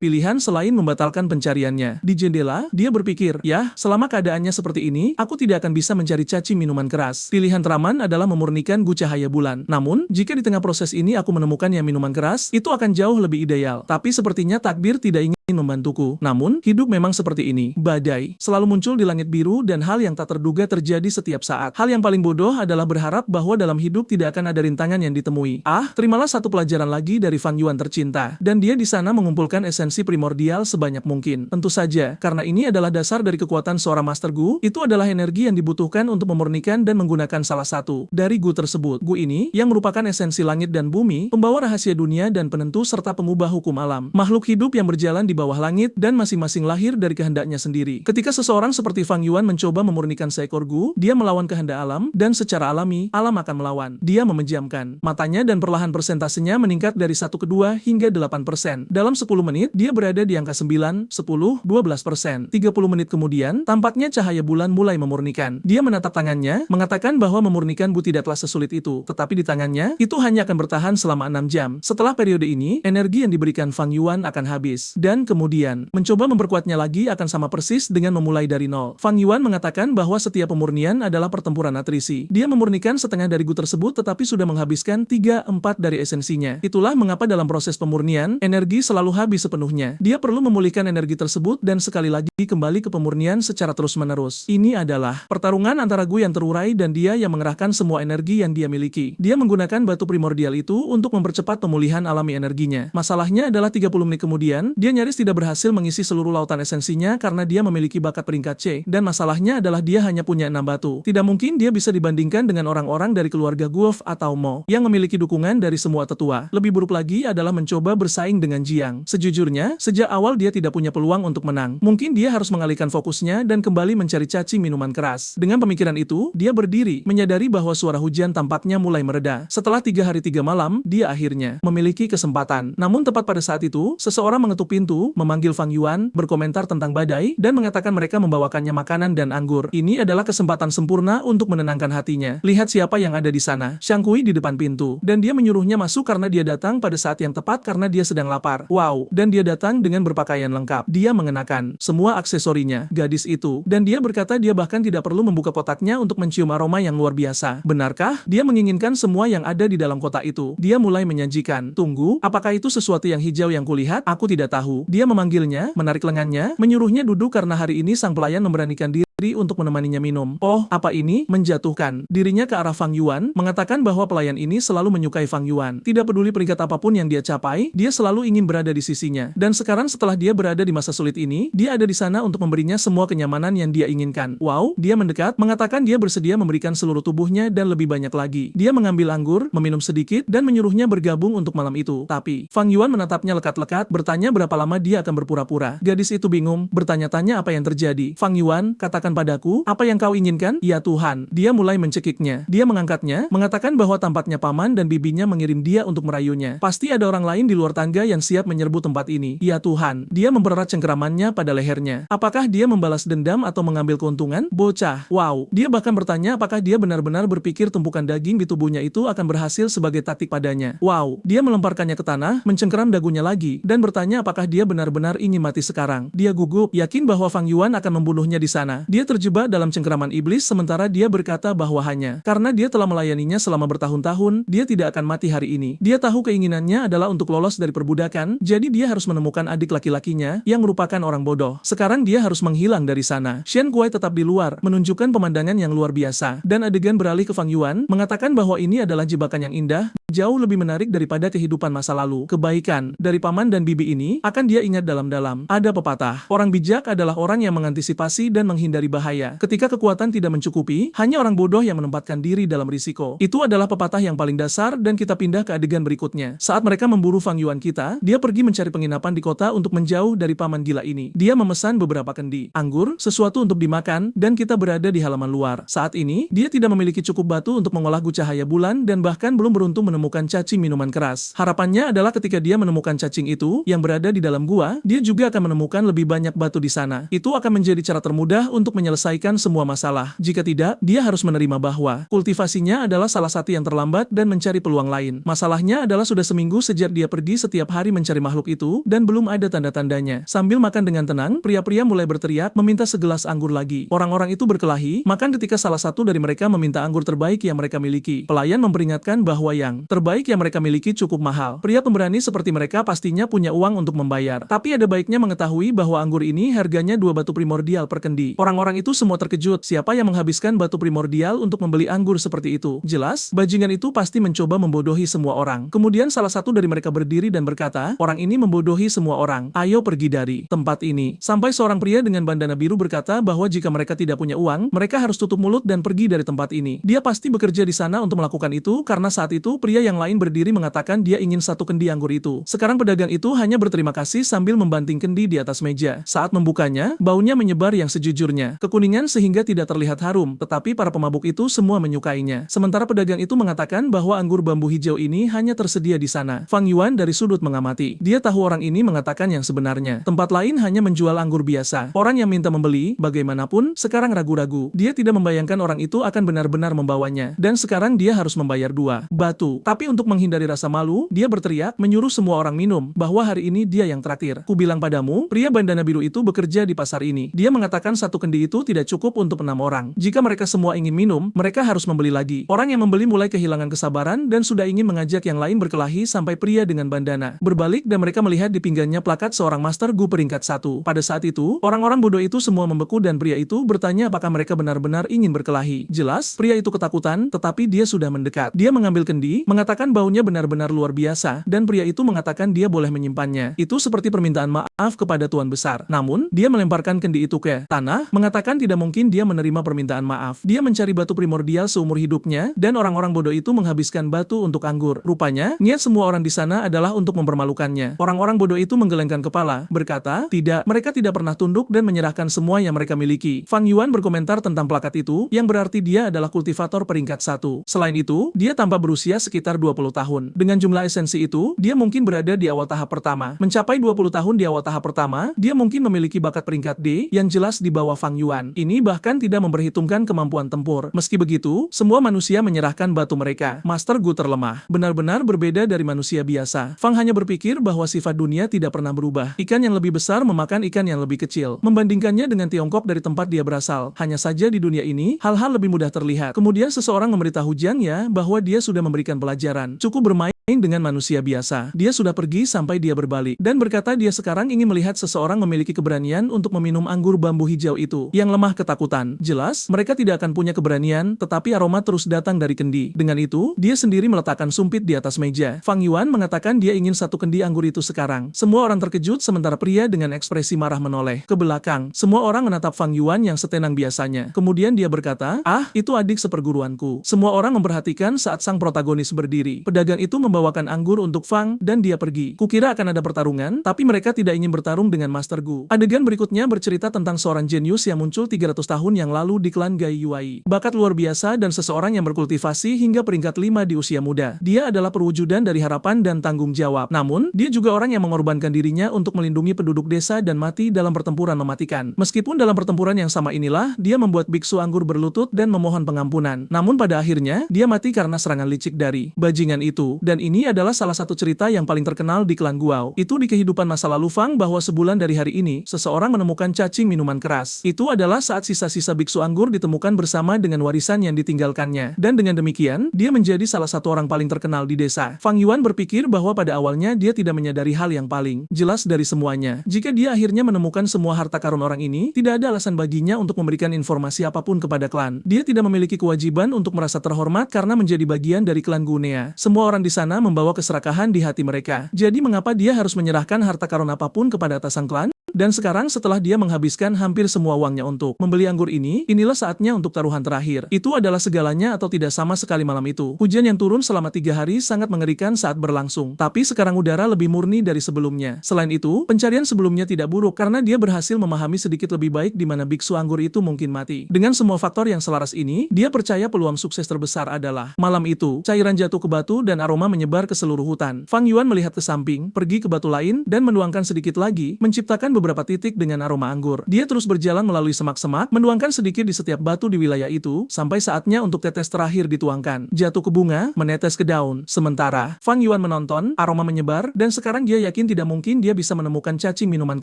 pilihan selain membatalkan pencariannya. Di jendela, dia berpikir, ya, selama keadaannya seperti ini, aku tidak akan bisa mencari cacing minuman keras. Pilihan teraman adalah memurnikan gu cahaya bulan. Namun, jika di tengah proses ini aku menemukan yang minuman keras, itu akan jauh lebih ideal. Tapi sepertinya takdir tidak ingin membantuku. Namun, hidup memang seperti ini. Badai selalu muncul di langit biru dan hal yang tak terduga terjadi setiap saat. Hal yang paling bodoh adalah berharap bahwa dalam hidup tidak akan ada rintangan yang ditemui. Terimalah satu pelajaran lagi dari Fang Yuan tercinta. Dan dia di sana mengumpulkan esensi primordial sebanyak mungkin. Tentu saja, karena ini adalah dasar dari kekuatan seorang Master Gu, itu adalah energi yang dibutuhkan untuk memurnikan dan menggunakan salah satu dari Gu tersebut. Gu ini, yang merupakan esensi langit dan bumi, pembawa rahasia dunia dan penentu serta pengubah hukum alam. Makhluk hidup yang berjalan di bawah langit dan masing-masing lahir dari kehendaknya sendiri. Ketika seseorang seperti Fang Yuan mencoba memurnikan seekor Gu, dia melawan kehendak alam, dan secara alami, alam akan melawan. Dia memejamkan matanya dan perlahan persentasenya meningkat dari 1 ke 2 hingga 8%. Dalam 10 menit, dia berada di angka 9, 10, 12%. 30 menit kemudian, tampaknya cahaya bulan mulai memurnikan. Dia menatap tangannya, mengatakan bahwa memurnikan Bu tidaklah sesulit itu, tetapi di tangannya, itu hanya akan bertahan selama 6 jam. Setelah periode ini, energi yang diberikan Fang Yuan akan habis. Dan kemudian, mencoba memperkuatnya lagi akan sama persis dengan memulai dari nol. Fang Yuan mengatakan bahwa setiap pemurnian adalah pertempuran atrisi. Dia memurnikan setengah dari Gu tersebut tetapi sudah menghabiskan 3/4 dari esensinya. Itulah mengapa dalam proses pemurnian, energi selalu habis sepenuhnya. Dia perlu memulihkan energi tersebut dan sekali lagi kembali ke pemurnian secara terus-menerus. Ini adalah pertarungan antara Gu yang terurai dan dia yang mengerahkan semua energi yang dia miliki. Dia menggunakan batu primordial itu untuk mempercepat pemulihan alami energinya. Masalahnya adalah 30 menit kemudian, dia nyaris tidak berhasil mengisi seluruh lautan esensinya karena dia memiliki bakat peringkat C. Dan masalahnya adalah dia hanya punya 6 batu. Tidak mungkin dia bisa dibandingkan dengan orang-orang dari keluarga Guof atau Mo yang memiliki dukungan dari semua tetua. Lebih buruk lagi adalah mencoba bersaing dengan Jiang. Sejujurnya, sejak awal dia tidak punya peluang untuk menang. Mungkin dia harus mengalihkan fokusnya dan kembali mencari cacing minuman keras. Dengan pemikiran itu, dia berdiri, menyadari bahwa suara hujan tampaknya mulai mereda. Setelah 3 hari 3 malam, dia akhirnya memiliki kesempatan. Namun tepat pada saat itu, seseorang mengetuk pintu itu, memanggil Fang Yuan, berkomentar tentang badai, dan mengatakan mereka membawakannya makanan dan anggur. Ini adalah kesempatan sempurna untuk menenangkan hatinya. Lihat siapa yang ada di sana. Xiang Kui di depan pintu, dan dia menyuruhnya masuk karena dia datang pada saat yang tepat karena dia sedang lapar. Wow, dan dia datang dengan berpakaian lengkap. Dia mengenakan semua aksesorinya, gadis itu, dan dia berkata dia bahkan tidak perlu membuka kotaknya untuk mencium aroma yang luar biasa. Benarkah? Dia menginginkan semua yang ada di dalam kotak itu. Dia mulai menyajikan. Tunggu, apakah itu sesuatu yang hijau yang kulihat? Aku tidak tahu. Dia memanggilnya, menarik lengannya, menyuruhnya duduk karena hari ini sang pelayan memberanikan diri untuk menemaninya minum. Oh, apa ini? Menjatuhkan dirinya ke arah Fang Yuan, mengatakan bahwa pelayan ini selalu menyukai Fang Yuan. Tidak peduli peringkat apapun yang dia capai, dia selalu ingin berada di sisinya. Dan sekarang setelah dia berada di masa sulit ini, dia ada di sana untuk memberinya semua kenyamanan yang dia inginkan. Wow, dia mendekat, mengatakan dia bersedia memberikan seluruh tubuhnya dan lebih banyak lagi. Dia mengambil anggur, meminum sedikit, dan menyuruhnya bergabung untuk malam itu. Tapi, Fang Yuan menatapnya lekat-lekat, bertanya berapa lama dia akan berpura-pura. Gadis itu bingung, bertanya-tanya apa yang terjadi. Fang Yuan, katakan padaku, apa yang kau inginkan? Ya Tuhan. Dia mulai mencekiknya. Dia mengangkatnya, mengatakan bahwa tampaknya paman dan bibinya mengirim dia untuk merayunya. Pasti ada orang lain di luar tangga yang siap menyerbu tempat ini. Ya Tuhan. Dia mempererat cengkeramannya pada lehernya. Apakah dia membalas dendam atau mengambil keuntungan? Bocah. Wow. Dia bahkan bertanya apakah dia benar-benar berpikir tumpukan daging di tubuhnya itu akan berhasil sebagai taktik padanya. Wow. Dia melemparkannya ke tanah, mencengkeram dagunya lagi, dan bertanya apakah dia benar-benar ingin mati sekarang. Dia gugup, yakin bahwa Fang Yuan akan membunuhnya di sana. Dia terjebak dalam cengkeraman iblis sementara dia berkata bahwa hanya karena dia telah melayaninya selama bertahun-tahun, dia tidak akan mati hari ini. Dia tahu keinginannya adalah untuk lolos dari perbudakan, jadi dia harus menemukan adik laki-lakinya yang merupakan orang bodoh. Sekarang dia harus menghilang dari sana. Xian Kuai tetap di luar, menunjukkan pemandangan yang luar biasa, dan adegan beralih ke Fang Yuan, mengatakan bahwa ini adalah jebakan yang indah, jauh lebih menarik daripada kehidupan masa lalu. Kebaikan dari paman dan bibi ini akan dia ingat dalam-dalam. Ada pepatah, orang bijak adalah orang yang mengantisipasi dan menghindari bahaya. Ketika kekuatan tidak mencukupi, hanya orang bodoh yang menempatkan diri dalam risiko. Itu adalah pepatah yang paling dasar dan kita pindah ke adegan berikutnya. Saat mereka memburu Fang Yuan kita, dia pergi mencari penginapan di kota untuk menjauh dari paman gila ini. Dia memesan beberapa kendi, anggur, sesuatu untuk dimakan, dan kita berada di halaman luar. Saat ini, dia tidak memiliki cukup batu untuk mengolah cahaya bulan dan bahkan belum beruntung menemukan cacing minuman keras. Harapannya adalah ketika dia menemukan cacing itu, yang berada di dalam gua, dia juga akan menemukan lebih banyak batu di sana. Itu akan menjadi cara termudah untuk menyelesaikan semua masalah. Jika tidak, dia harus menerima bahwa kultivasinya adalah salah satu yang terlambat dan mencari peluang lain. Masalahnya adalah sudah seminggu sejak dia pergi setiap hari mencari makhluk itu, dan belum ada tanda-tandanya. Sambil makan dengan tenang, pria-pria mulai berteriak, meminta segelas anggur lagi. Orang-orang itu berkelahi, makan ketika salah satu dari mereka meminta anggur terbaik yang mereka miliki. Pelayan memperingatkan bahwa yang terbaik yang mereka miliki cukup mahal. Pria pemberani seperti mereka pastinya punya uang untuk membayar. Tapi ada baiknya mengetahui bahwa anggur ini harganya 2 batu primordial per kendi. Orang-orang itu semua terkejut. Siapa yang menghabiskan batu primordial untuk membeli anggur seperti itu? Jelas, bajingan itu pasti mencoba membodohi semua orang. Kemudian salah satu dari mereka berdiri dan berkata, orang ini membodohi semua orang. Ayo pergi dari tempat ini. Sampai seorang pria dengan bandana biru berkata bahwa jika mereka tidak punya uang, mereka harus tutup mulut dan pergi dari tempat ini. Dia pasti bekerja di sana untuk melakukan itu, karena saat itu pria yang lain berdiri mengatakan dia ingin 1 kendi anggur itu. Sekarang pedagang itu hanya berterima kasih sambil membanting kendi di atas meja. Saat membukanya, baunya menyebar yang sejujurnya. Kekuningan sehingga tidak terlihat harum, tetapi para pemabuk itu semua menyukainya. Sementara pedagang itu mengatakan bahwa anggur bambu hijau ini hanya tersedia di sana. Fang Yuan dari sudut mengamati. Dia tahu orang ini mengatakan yang sebenarnya. Tempat lain hanya menjual anggur biasa. Orang yang minta membeli, bagaimanapun, sekarang ragu-ragu. Dia tidak membayangkan orang itu akan benar-benar membawanya. Dan sekarang dia harus membayar 2 batu. Tapi untuk menghindari rasa malu, dia berteriak, menyuruh semua orang minum, bahwa hari ini dia yang traktir. Kubilang padamu, pria bandana biru itu bekerja di pasar ini. Dia mengatakan 1 kendi itu tidak cukup untuk 6 orang. Jika mereka semua ingin minum, mereka harus membeli lagi. Orang yang membeli mulai kehilangan kesabaran dan sudah ingin mengajak yang lain berkelahi sampai pria dengan bandana berbalik dan mereka melihat di pinggangnya plakat seorang Master Gu peringkat 1. Pada saat itu, orang-orang bodoh itu semua membeku dan pria itu bertanya apakah mereka benar-benar ingin berkelahi. Jelas, pria itu ketakutan, tetapi dia sudah mendekat. Dia mengambil kendi, mengatakan baunya benar-benar luar biasa, dan pria itu mengatakan dia boleh menyimpannya. Itu seperti permintaan maaf kepada Tuan Besar. Namun, dia melemparkan kendi itu ke tanah, mengatakan mengatakan tidak mungkin dia menerima permintaan maaf. Dia mencari batu primordial seumur hidupnya, dan orang-orang bodoh itu menghabiskan batu untuk anggur. Rupanya, niat semua orang di sana adalah untuk mempermalukannya. Orang-orang bodoh itu menggelengkan kepala, berkata, tidak, mereka tidak pernah tunduk dan menyerahkan semua yang mereka miliki. Fang Yuan berkomentar tentang plakat itu, yang berarti dia adalah kultivator peringkat 1. Selain itu, dia tampak berusia sekitar 20 tahun. Dengan jumlah esensi itu, dia mungkin berada di awal tahap pertama. Mencapai 20 tahun di awal tahap pertama, dia mungkin memiliki bakat peringkat D, yang jelas di bawah Fang Yuan. Ini bahkan tidak memperhitungkan kemampuan tempur. Meski begitu, semua manusia menyerahkan batu mereka. Master Gu terlemah. Benar-benar berbeda dari manusia biasa. Fang hanya berpikir bahwa sifat dunia tidak pernah berubah. Ikan yang lebih besar memakan ikan yang lebih kecil. Membandingkannya dengan Tiongkok dari tempat dia berasal. Hanya saja di dunia ini, hal-hal lebih mudah terlihat. Kemudian seseorang memberitahu Jiang Ya bahwa dia sudah memberikan pelajaran. Cukup bermain dengan manusia biasa. Dia sudah pergi sampai dia berbalik. Dan berkata dia sekarang ingin melihat seseorang memiliki keberanian untuk meminum anggur bambu hijau itu. Yang lemah ketakutan. Jelas, mereka tidak akan punya keberanian, tetapi aroma terus datang dari kendi. Dengan itu, dia sendiri meletakkan sumpit di atas meja. Fang Yuan mengatakan dia ingin satu kendi anggur itu sekarang. Semua orang terkejut sementara pria dengan ekspresi marah menoleh ke belakang. Semua orang menatap Fang Yuan yang setenang biasanya. Kemudian dia berkata, ah, itu adik seperguruanku. Semua orang memperhatikan saat sang protagonis berdiri. Pedagang itu membawakan anggur untuk Fang, dan dia pergi. Kukira akan ada pertarungan, tapi mereka tidak ingin bertarung dengan Master Gu. Adegan berikutnya bercerita tentang seorang jenius yang muncul 300 tahun yang lalu di klan Gai Yuai. Bakat luar biasa dan seseorang yang berkultivasi hingga peringkat 5 di usia muda. Dia adalah perwujudan dari harapan dan tanggung jawab. Namun, dia juga orang yang mengorbankan dirinya untuk melindungi penduduk desa dan mati dalam pertempuran mematikan. Meskipun dalam pertempuran yang sama inilah, dia membuat biksu anggur berlutut dan memohon pengampunan. Namun pada akhirnya, dia mati karena serangan licik dari bajingan itu. Dan ini adalah salah satu cerita yang paling terkenal di klan Guao. Itu di kehidupan masa lalu Fang bahwa sebulan dari hari ini, seseorang menemukan cacing minuman keras. Itu adalah saat sisa-sisa biksu anggur ditemukan bersama dengan warisan yang ditinggalkannya. Dan dengan demikian, dia menjadi salah satu orang paling terkenal di desa. Fang Yuan berpikir bahwa pada awalnya dia tidak menyadari hal yang paling jelas dari semuanya. Jika dia akhirnya menemukan semua harta karun orang ini, tidak ada alasan baginya untuk memberikan informasi apapun kepada klan. Dia tidak memiliki kewajiban untuk merasa terhormat karena menjadi bagian dari klan Gunea. Semua orang di sana membawa keserakahan di hati mereka. Jadi mengapa dia harus menyerahkan harta karun apapun kepada atasan klan? Dan sekarang setelah dia menghabiskan hampir semua uangnya untuk membeli anggur ini, inilah saatnya untuk taruhan terakhir. Itu adalah segalanya atau tidak sama sekali malam itu. Hujan yang turun selama 3 hari sangat mengerikan saat berlangsung. Tapi sekarang udara lebih murni dari sebelumnya. Selain itu, pencarian sebelumnya tidak buruk karena dia berhasil memahami sedikit lebih baik di mana biksu anggur itu mungkin mati. Dengan semua faktor yang selaras ini, dia percaya peluang sukses terbesar adalah malam itu, cairan jatuh ke batu dan aroma menyebar ke seluruh hutan. Fang Yuan melihat ke samping, pergi ke batu lain, dan menuangkan sedikit lagi, menciptakan beberapa titik dengan aroma anggur. Dia terus berjalan melalui semak-semak, menuangkan sedikit di setiap batu di wilayah itu, sampai saatnya untuk tetes terakhir dituangkan. Jatuh ke bunga, menetes ke daun. Sementara, Fang Yuan menonton, aroma menyebar, dan sekarang dia yakin tidak mungkin dia bisa menemukan cacing minuman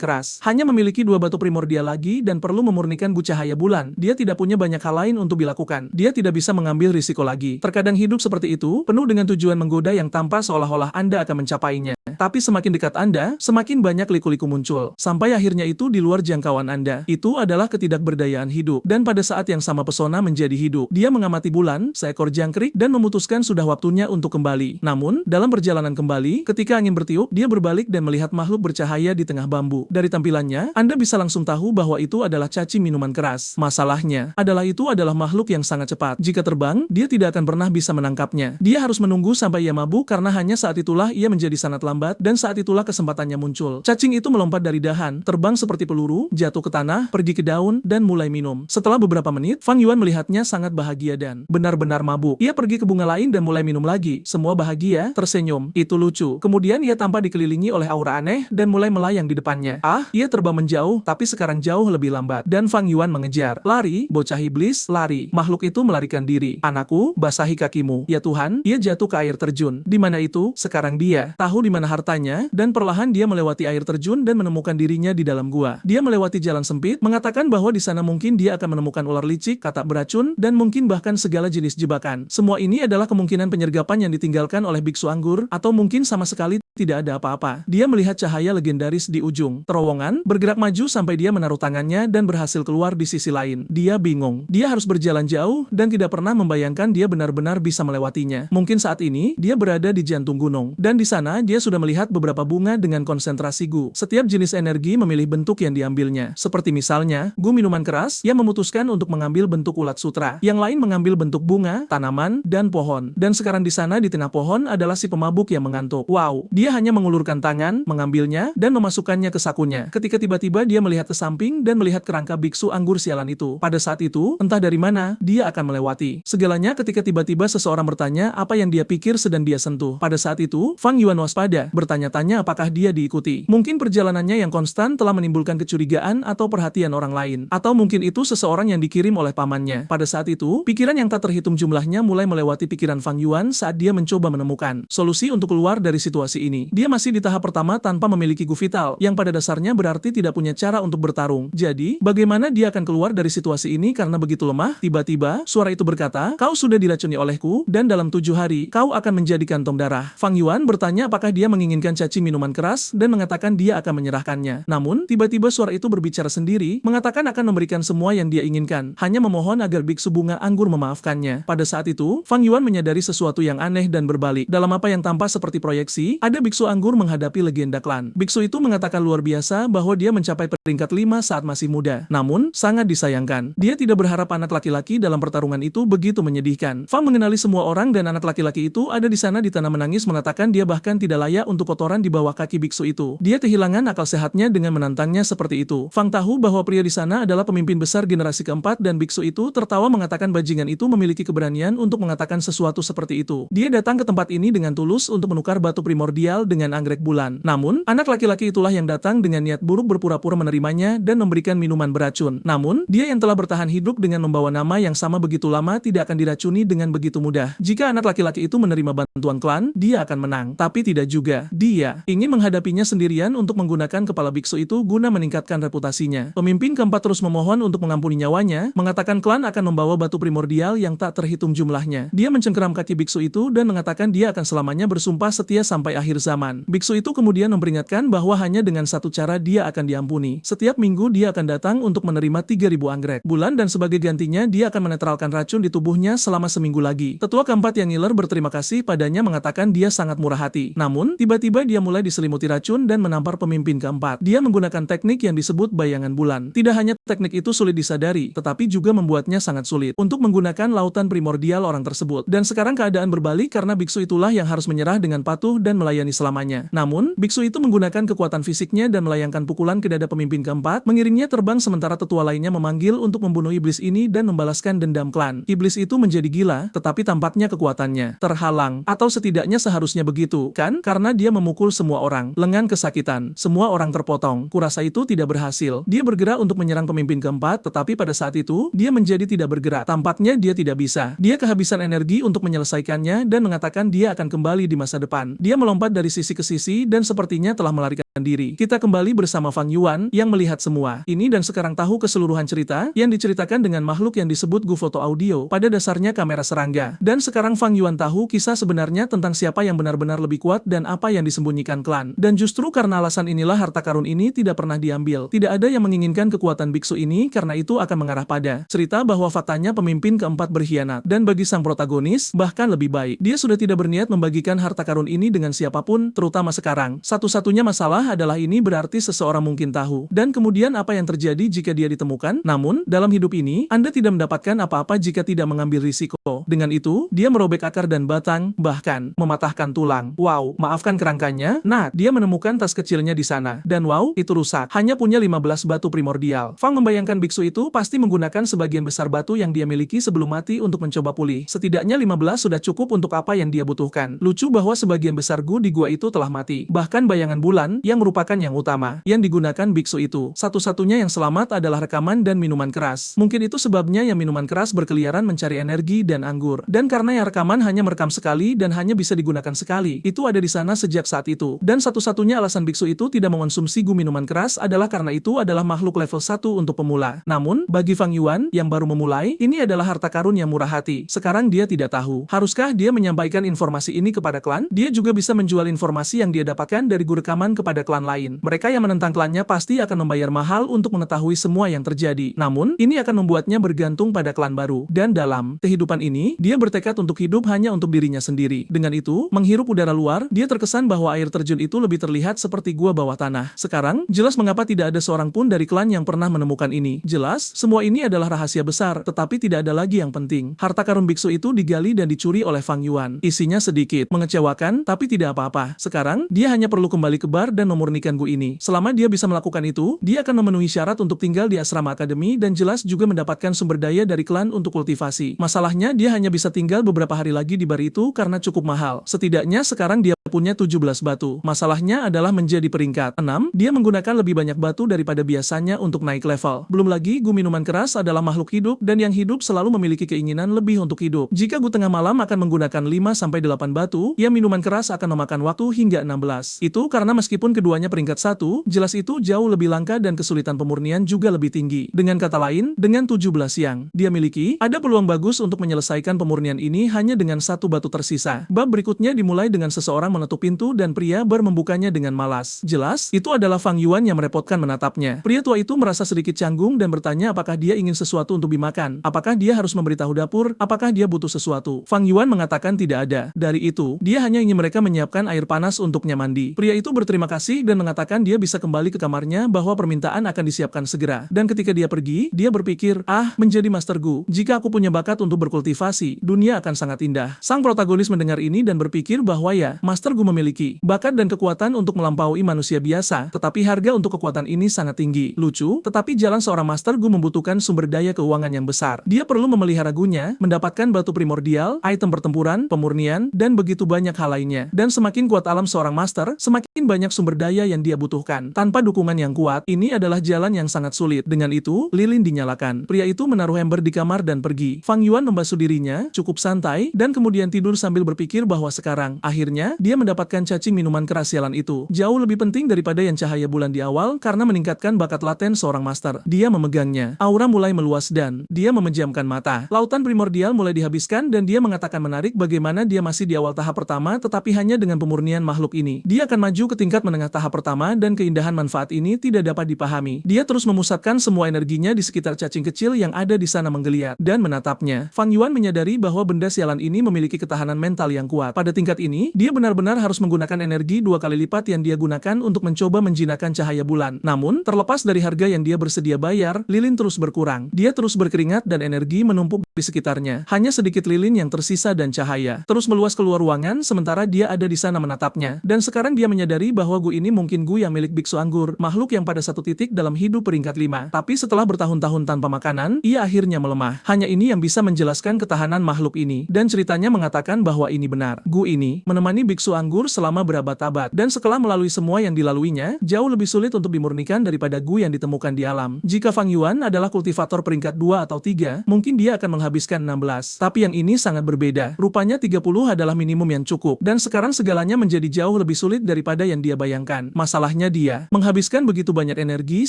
keras. Hanya memiliki 2 batu primordial lagi dan perlu memurnikan gu cahaya bulan. Dia tidak punya banyak hal lain untuk dilakukan. Dia tidak bisa mengambil risiko lagi. Terkadang hidup seperti itu, penuh dengan tujuan menggoda yang tanpa seolah-olah Anda akan mencapainya. Tapi semakin dekat Anda, semakin banyak liku-liku muncul. Sampai akhirnya itu di luar jangkauan Anda. Itu adalah ketidakberdayaan hidup. Dan pada saat yang sama pesona menjadi hidup. Dia mengamati bulan, seekor jangkrik, dan memutuskan sudah waktunya untuk kembali. Namun, dalam perjalanan kembali, ketika angin bertiup, dia berbalik dan melihat makhluk bercahaya di tengah bambu. Dari tampilannya, Anda bisa langsung tahu bahwa itu adalah cacing minuman keras. Masalahnya, itu adalah makhluk yang sangat cepat. Jika terbang, dia tidak akan pernah bisa menangkapnya. Dia harus menunggu sampai ia mabuk karena hanya saat itulah ia menjadi sangat lambat, dan saat itulah kesempatannya muncul. Cacing itu melompat dari dahan, terbang seperti peluru, jatuh ke tanah, pergi ke daun, dan mulai minum. Setelah beberapa menit, Fang Yuan melihatnya sangat bahagia dan benar-benar mabuk. Ia pergi ke bunga lain dan mulai minum lagi. Semua bahagia, tersenyum. Itu lucu. Kemudian ia tampak dikelilingi oleh aura aneh dan mulai melayang di depannya. Ia terbang menjauh, tapi sekarang jauh lebih lambat. Dan Fang Yuan mengejar. Lari, bocah iblis, lari. Makhluk itu melarikan diri. Anakku, basahi kakimu. Ya Tuhan, ia jatuh ke air terjun. Di mana itu? Sekarang dia tahu di mana hartanya, dan perlahan dia melewati air terjun dan menemukan dirinya di dalam gua. Dia melewati jalan sempit, mengatakan bahwa di sana mungkin dia akan menemukan ular licik, katak beracun, dan mungkin bahkan segala jenis jebakan. Semua ini adalah kemungkinan penyergapan yang ditinggalkan oleh biksu anggur, atau mungkin sama sekali tidak ada apa-apa. Dia melihat cahaya legendaris di ujung terowongan, bergerak maju sampai dia menaruh tangannya dan berhasil keluar di sisi lain. Dia bingung. Dia harus berjalan jauh, dan tidak pernah membayangkan dia benar-benar bisa melewatinya. Mungkin saat ini, dia berada di jantung gunung. Dan di sana, dia sudah melihat beberapa bunga dengan konsentrasi gu. Setiap jenis energi lagi memilih bentuk yang diambilnya. Seperti misalnya, Gu minuman keras yang memutuskan untuk mengambil bentuk ulat sutra. Yang lain mengambil bentuk bunga, tanaman, dan pohon. Dan sekarang di sana di tengah pohon adalah si pemabuk yang mengantuk. Wow, dia hanya mengulurkan tangan, mengambilnya, dan memasukkannya ke sakunya. Ketika tiba-tiba dia melihat ke samping dan melihat kerangka biksu anggur sialan itu. Pada saat itu, entah dari mana, dia akan melewati segalanya ketika tiba-tiba seseorang bertanya apa yang dia pikir sedang dia sentuh. Pada saat itu, Fang Yuan waspada, bertanya-tanya apakah dia diikuti. Mungkin perjalanannya yang konstan telah menimbulkan kecurigaan atau perhatian orang lain. Atau mungkin itu seseorang yang dikirim oleh pamannya. Pada saat itu, pikiran yang tak terhitung jumlahnya mulai melewati pikiran Fang Yuan saat dia mencoba menemukan solusi untuk keluar dari situasi ini. Dia masih di tahap pertama tanpa memiliki Gu vital, yang pada dasarnya berarti tidak punya cara untuk bertarung. Jadi, bagaimana dia akan keluar dari situasi ini karena begitu lemah? Tiba-tiba, suara itu berkata, "Kau sudah diracuni olehku, dan dalam 7 hari, kau akan menjadi kantong darah." Fang Yuan bertanya apakah dia menginginkan cacing minuman keras, dan mengatakan dia akan menyerahkannya. Namun, tiba-tiba suara itu berbicara sendiri, mengatakan akan memberikan semua yang dia inginkan, hanya memohon agar biksu bunga anggur memaafkannya. Pada saat itu, Fang Yuan menyadari sesuatu yang aneh dan berbalik. Dalam apa yang tampak seperti proyeksi, ada biksu anggur menghadapi legenda klan. Biksu itu mengatakan luar biasa bahwa dia mencapai peringkat 5 saat masih muda. Namun, sangat disayangkan, dia tidak berharap anak laki-laki dalam pertarungan itu begitu menyedihkan. Fang mengenali semua orang dan anak laki-laki itu ada di sana di tanah menangis mengatakan dia bahkan tidak layak untuk kotoran di bawah kaki biksu itu. Dia kehilangan akal sehatnya dengan menantangnya seperti itu. Fang tahu bahwa pria di sana adalah pemimpin besar generasi keempat dan biksu itu tertawa mengatakan bajingan itu memiliki keberanian untuk mengatakan sesuatu seperti itu. Dia datang ke tempat ini dengan tulus untuk menukar batu primordial dengan anggrek bulan. Namun, anak laki-laki itulah yang datang dengan niat buruk berpura-pura menerimanya dan memberikan minuman beracun. Namun, dia yang telah bertahan hidup dengan membawa nama yang sama begitu lama tidak akan diracuni dengan begitu mudah. Jika anak laki-laki itu menerima bantuan klan, dia akan menang. Tapi tidak juga. Dia ingin menghadapinya sendirian untuk menggunakan kepala biksu itu guna meningkatkan reputasinya. Pemimpin keempat terus memohon untuk mengampuni nyawanya, mengatakan klan akan membawa batu primordial yang tak terhitung jumlahnya. Dia mencengkeram kaki biksu itu dan mengatakan dia akan selamanya bersumpah setia sampai akhir zaman. Biksu itu kemudian memperingatkan bahwa hanya dengan satu cara dia akan diampuni. Setiap minggu dia akan datang untuk menerima 3.000 anggrek bulan dan sebagai gantinya dia akan menetralkan racun di tubuhnya selama seminggu lagi. Tetua keempat yang ngiler berterima kasih padanya mengatakan dia sangat murah hati. Namun, tiba-tiba dia mulai diselimuti racun dan menampar pemimpin keempat. Dia menggunakan teknik yang disebut bayangan bulan. Tidak hanya teknik itu sulit disadari, tetapi juga membuatnya sangat sulit untuk menggunakan lautan primordial orang tersebut. Dan sekarang keadaan berbalik karena biksu itulah yang harus menyerah dengan patuh dan melayani selamanya. Namun, biksu itu menggunakan kekuatan fisiknya dan melayangkan pukulan ke dada pemimpin keempat, mengiringnya terbang sementara tetua lainnya memanggil untuk membunuh iblis ini dan membalaskan dendam klan. Iblis itu menjadi gila, tetapi tampaknya kekuatannya terhalang, atau setidaknya seharusnya begitu, kan? Karena dia memukul semua orang, lengan kesakitan, semua orang terpotong. Kurasa itu tidak berhasil. Dia bergerak untuk menyerang pemimpin keempat, tetapi pada saat itu, dia menjadi tidak bergerak. Tampaknya dia tidak bisa. Dia kehabisan energi untuk menyelesaikannya dan mengatakan dia akan kembali di masa depan. Dia melompat dari sisi ke sisi dan sepertinya telah melarikan diri. Kita kembali bersama Fang Yuan yang melihat semua ini dan sekarang tahu keseluruhan cerita yang diceritakan dengan makhluk yang disebut Gu foto audio, pada dasarnya kamera serangga. Dan sekarang Fang Yuan tahu kisah sebenarnya tentang siapa yang benar-benar lebih kuat dan apa yang disembunyikan klan. Dan justru karena alasan inilah harta karun ini tidak pernah diambil. Tidak ada yang menginginkan kekuatan biksu ini karena itu akan mengarah pada cerita bahwa faktanya pemimpin keempat berkhianat. Dan bagi sang protagonis, bahkan lebih baik. Dia sudah tidak berniat membagikan harta karun ini dengan siapapun, terutama sekarang. Satu-satunya masalah adalah ini berarti seseorang mungkin tahu. Dan kemudian apa yang terjadi jika dia ditemukan? Namun, dalam hidup ini, Anda tidak mendapatkan apa-apa jika tidak mengambil risiko. Dengan itu, dia merobek akar dan batang, bahkan mematahkan tulang. Wow, maafkan kerangkanya. Nah, dia menemukan tas kecilnya di sana. Dan wow, itu rusak. Hanya punya 15 batu primordial. Fang membayangkan biksu itu pasti menggunakan sebagian besar batu yang dia miliki sebelum mati untuk mencoba pulih. Setidaknya 15 sudah cukup untuk apa yang dia butuhkan. Lucu bahwa sebagian besar Gu di gua itu telah mati. Bahkan bayangan bulan, yang merupakan yang utama, yang digunakan biksu itu. Satu-satunya yang selamat adalah rekaman dan minuman keras. Mungkin itu sebabnya yang minuman keras berkeliaran mencari energi dan anggur. Dan karena yang rekaman hanya merekam sekali dan hanya bisa digunakan sekali, itu ada di sana sejak saat itu. Dan satu-satunya alasan biksu itu tidak mengonsumsi Gu minuman keras adalah karena itu adalah makhluk level 1 untuk pemula. Namun, bagi Fang Yuan, yang baru memulai, ini adalah harta karun yang murah hati. Sekarang dia tidak tahu. Haruskah dia menyampaikan informasi ini kepada klan? Dia juga bisa menjual informasi yang dia dapatkan dari guru rekaman kepada kepada klan lain. Mereka yang menentang klannya pasti akan membayar mahal untuk mengetahui semua yang terjadi. Namun, ini akan membuatnya bergantung pada klan baru. Dan dalam kehidupan ini, dia bertekad untuk hidup hanya untuk dirinya sendiri. Dengan itu, menghirup udara luar, dia terkesan bahwa air terjun itu lebih terlihat seperti gua bawah tanah. Sekarang, jelas mengapa tidak ada seorang pun dari klan yang pernah menemukan ini. Jelas, semua ini adalah rahasia besar, tetapi tidak ada lagi yang penting. Harta karun biksu itu digali dan dicuri oleh Fang Yuan. Isinya sedikit mengecewakan, tapi tidak apa-apa. Sekarang, dia hanya perlu kembali ke bar dan memurnikan Gu ini. Selama dia bisa melakukan itu, dia akan memenuhi syarat untuk tinggal di asrama akademi dan jelas juga mendapatkan sumber daya dari klan untuk kultivasi. Masalahnya, dia hanya bisa tinggal beberapa hari lagi di bar itu karena cukup mahal. Setidaknya sekarang dia punya 17 batu. Masalahnya adalah menjadi peringkat 6, dia menggunakan lebih banyak batu daripada biasanya untuk naik level. Belum lagi, Gu minuman keras adalah makhluk hidup dan yang hidup selalu memiliki keinginan lebih untuk hidup. Jika Gu tengah malam akan menggunakan 5-8 batu, ya minuman keras akan memakan waktu hingga 16. Itu karena meskipun keduanya peringkat 1, jelas itu jauh lebih langka dan kesulitan pemurnian juga lebih tinggi. Dengan kata lain, dengan 17 yang dia miliki, ada peluang bagus untuk menyelesaikan pemurnian ini hanya dengan 1 batu tersisa. Bab berikutnya dimulai dengan seseorang mengetuk pintu dan pria bar membukanya dengan malas. Jelas, itu adalah Fang Yuan yang merepotkan menatapnya. Pria tua itu merasa sedikit canggung dan bertanya apakah dia ingin sesuatu untuk dimakan. Apakah dia harus memberitahu dapur? Apakah dia butuh sesuatu? Fang Yuan mengatakan tidak ada. Dari itu, dia hanya ingin mereka menyiapkan air panas untuknya mandi. Pria itu berterima kasih dan mengatakan dia bisa kembali ke kamarnya bahwa permintaan akan disiapkan segera. Dan ketika dia pergi, dia berpikir, menjadi Master Gu, jika aku punya bakat untuk berkultivasi, dunia akan sangat indah. Sang protagonis mendengar ini dan berpikir bahwa ya, Master Gu memiliki bakat dan kekuatan untuk melampaui manusia biasa, tetapi harga untuk kekuatan ini sangat tinggi. Lucu, tetapi jalan seorang Master Gu membutuhkan sumber daya keuangan yang besar. Dia perlu memelihara Gunya, mendapatkan batu primordial, item pertempuran, pemurnian, dan begitu banyak hal lainnya. Dan semakin kuat alam seorang Master, semakin banyak sumber daya yang dia butuhkan. Tanpa dukungan yang kuat, ini adalah jalan yang sangat sulit. Dengan itu, lilin dinyalakan. Pria itu menaruh ember di kamar dan pergi. Fang Yuan membasuh dirinya, cukup santai, dan kemudian tidur sambil berpikir bahwa sekarang, akhirnya, dia mendapatkan cacing minuman keras sialan itu. Jauh lebih penting daripada yang cahaya bulan di awal, karena meningkatkan bakat laten seorang Master. Dia memegangnya. Aura mulai meluas dan dia memejamkan mata. Lautan primordial mulai dihabiskan dan dia mengatakan menarik bagaimana dia masih di awal tahap pertama tetapi hanya dengan pemurnian makhluk ini. Dia akan maju ke tingkat menengah tahap pertama dan keindahan manfaat ini tidak dapat dipahami. Dia terus memusatkan semua energinya di sekitar cacing kecil yang ada di sana menggeliat dan menatapnya. Fang Yuan menyadari bahwa benda sialan ini memiliki ketahanan mental yang kuat. Pada tingkat ini, dia benar-benar harus menggunakan energi 2 kali lipat yang dia gunakan untuk mencoba menjinakkan cahaya bulan. Namun, terlepas dari harga yang dia bersedia bayar, lilin terus berkurang. Dia terus berkeringat dan energi menumpuk di sekitarnya. Hanya sedikit lilin yang tersisa dan cahaya terus meluas keluar ruangan sementara dia ada di sana menatapnya. Dan sekarang dia menyadari bahwa Gu ini mungkin Gu yang milik biksu anggur, makhluk yang pada satu titik dalam hidup peringkat 5. Tapi setelah bertahun-tahun tanpa makanan, ia akhirnya melemah. Hanya ini yang bisa menjelaskan ketahanan makhluk ini. Dan ceritanya mengatakan bahwa ini benar. Gu ini menemani biksu anggur selama berabad-abad. Dan setelah melalui semua yang dilaluinya, jauh lebih sulit untuk dimurnikan daripada Gu yang ditemukan di alam. Jika Fang Yuan adalah kultivator peringkat 2 atau 3, mungkin dia akan menghabiskan 16. Tapi yang ini sangat berbeda. Rupanya 30 adalah minimum yang cukup. Dan sekarang segalanya menjadi jauh lebih sulit daripada yang dia bayangkan. Masalahnya dia menghabiskan begitu banyak energi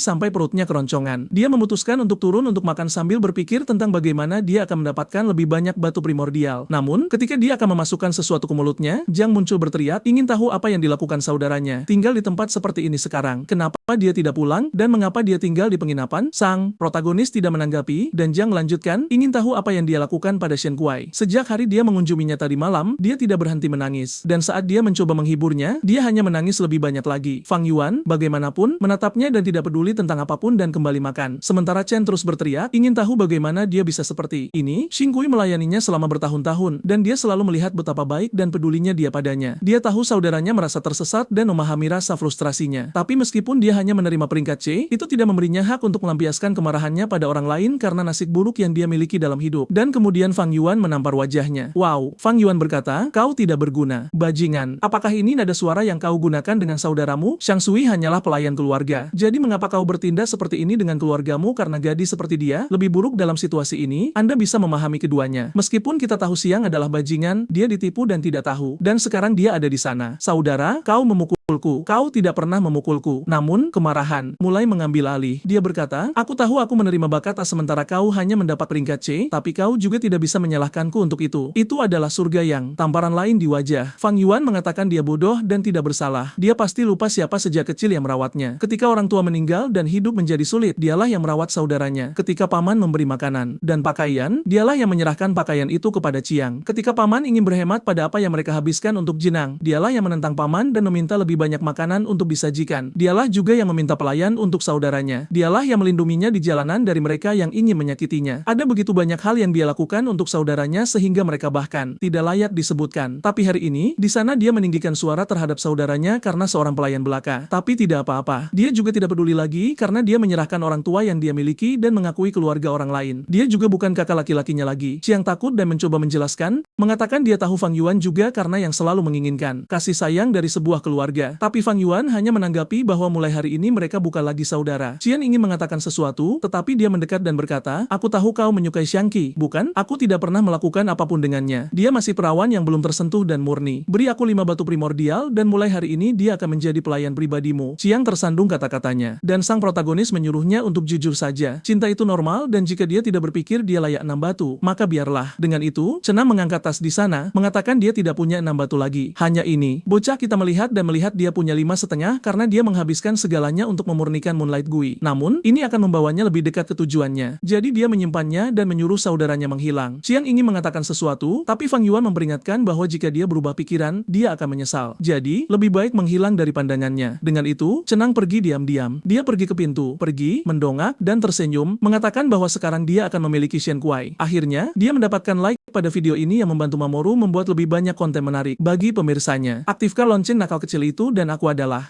sampai perutnya keroncongan. Dia memutuskan untuk turun untuk makan sambil berpikir tentang bagaimana dia akan mendapatkan lebih banyak batu primordial. Namun, ketika dia akan memasukkan sesuatu ke mulutnya, Jiang muncul berteriak, ingin tahu apa yang dilakukan saudaranya. Tinggal di tempat seperti ini sekarang. Kenapa dia tidak pulang dan mengapa dia tinggal di penginapan? Sang protagonis tidak menanggapi dan Jiang melanjutkan, ingin tahu apa yang dia lakukan pada Shen Kuai. Sejak hari dia mengunjunginya tadi malam, dia tidak berhenti menangis. Dan saat dia mencoba menghiburnya, dia hanya menangis lebih banyak lagi. Fang Yuan, bagaimanapun, menatapnya dan tidak peduli tentang apapun dan kembali makan. Sementara Chen terus berteriak, ingin tahu bagaimana dia bisa seperti ini. Xing Kui melayaninya selama bertahun-tahun, dan dia selalu melihat betapa baik dan pedulinya dia padanya. Dia tahu saudaranya merasa tersesat dan memahami rasa frustrasinya. Tapi meskipun dia hanya menerima peringkat C, itu tidak memberinya hak untuk melampiaskan kemarahannya pada orang lain karena nasib buruk yang dia miliki dalam hidup. Dan kemudian Fang Yuan menampar wajahnya. Wow, Fang Yuan berkata, kau tidak berguna. Bajingan, apakah ini nada suara yang kau gunakan dengan saudaramu? Shang Sui hanyalah pelayan keluarga. Jadi mengapa kau bertindak seperti ini dengan keluargamu karena gadis seperti dia? Lebih buruk dalam situasi ini, Anda bisa memahami keduanya. Meskipun kita tahu Siang adalah bajingan, dia ditipu dan tidak tahu. Dan sekarang dia ada di sana. Saudara, kau memukul Kau tidak pernah memukulku. Namun, kemarahan mulai mengambil alih. Dia berkata, aku tahu aku menerima bakat A sementara kau hanya mendapat peringkat C, tapi kau juga tidak bisa menyalahkanku untuk itu. Itu adalah surga yang tamparan lain di wajah. Fang Yuan mengatakan dia bodoh dan tidak bersalah. Dia pasti lupa siapa sejak kecil yang merawatnya. Ketika orang tua meninggal dan hidup menjadi sulit, dialah yang merawat saudaranya. Ketika paman memberi makanan dan pakaian, dialah yang menyerahkan pakaian itu kepada Chiang. Ketika paman ingin berhemat pada apa yang mereka habiskan untuk jenang, dialah yang menentang paman dan meminta lebih banyak makanan untuk disajikan. Dialah juga yang meminta pelayan untuk saudaranya. Dialah yang melindunginya di jalanan dari mereka yang ingin menyakitinya. Ada begitu banyak hal yang dia lakukan untuk saudaranya sehingga mereka bahkan tidak layak disebutkan. Tapi hari ini, di sana dia meninggikan suara terhadap saudaranya karena seorang pelayan belaka. Tapi tidak apa-apa. Dia juga tidak peduli lagi karena dia menyerahkan orang tua yang dia miliki dan mengakui keluarga orang lain. Dia juga bukan kakak laki-lakinya lagi. Chiang takut dan mencoba menjelaskan, mengatakan dia tahu Fang Yuan juga karena yang selalu menginginkan kasih sayang dari sebuah keluarga. Tapi Fang Yuan hanya menanggapi bahwa mulai hari ini mereka bukan lagi saudara. Chiang ingin mengatakan sesuatu, tetapi dia mendekat dan berkata, aku tahu kau menyukai Xiangqi, bukan? Aku tidak pernah melakukan apapun dengannya. Dia masih perawan yang belum tersentuh dan murni. Beri aku 5 batu primordial dan mulai hari ini dia akan menjadi pelayan pribadimu. Chiang tersandung kata-katanya. Dan sang protagonis menyuruhnya untuk jujur saja. Cinta itu normal dan jika dia tidak berpikir dia layak 6 batu, maka biarlah. Dengan itu, Chen Nam mengangkat tas di sana, mengatakan dia tidak punya 6 batu lagi. Hanya ini. Bocah kita melihat dia punya 5,5 karena dia menghabiskan segalanya untuk memurnikan Moonlight Gui. Namun, ini akan membawanya lebih dekat ke tujuannya. Jadi dia menyimpannya dan menyuruh saudaranya menghilang. Chiang ingin mengatakan sesuatu, tapi Fang Yuan memperingatkan bahwa jika dia berubah pikiran, dia akan menyesal. Jadi, lebih baik menghilang dari pandangannya. Dengan itu, Chen Nam pergi diam-diam. Dia pergi ke pintu, pergi, mendongak, dan tersenyum, mengatakan bahwa sekarang dia akan memiliki Shen Kuai. Akhirnya, dia mendapatkan like pada video ini yang membantu Mamoru membuat lebih banyak konten menarik bagi pemirsanya. Aktifkan lonceng nakal kecil itu dan aku adalah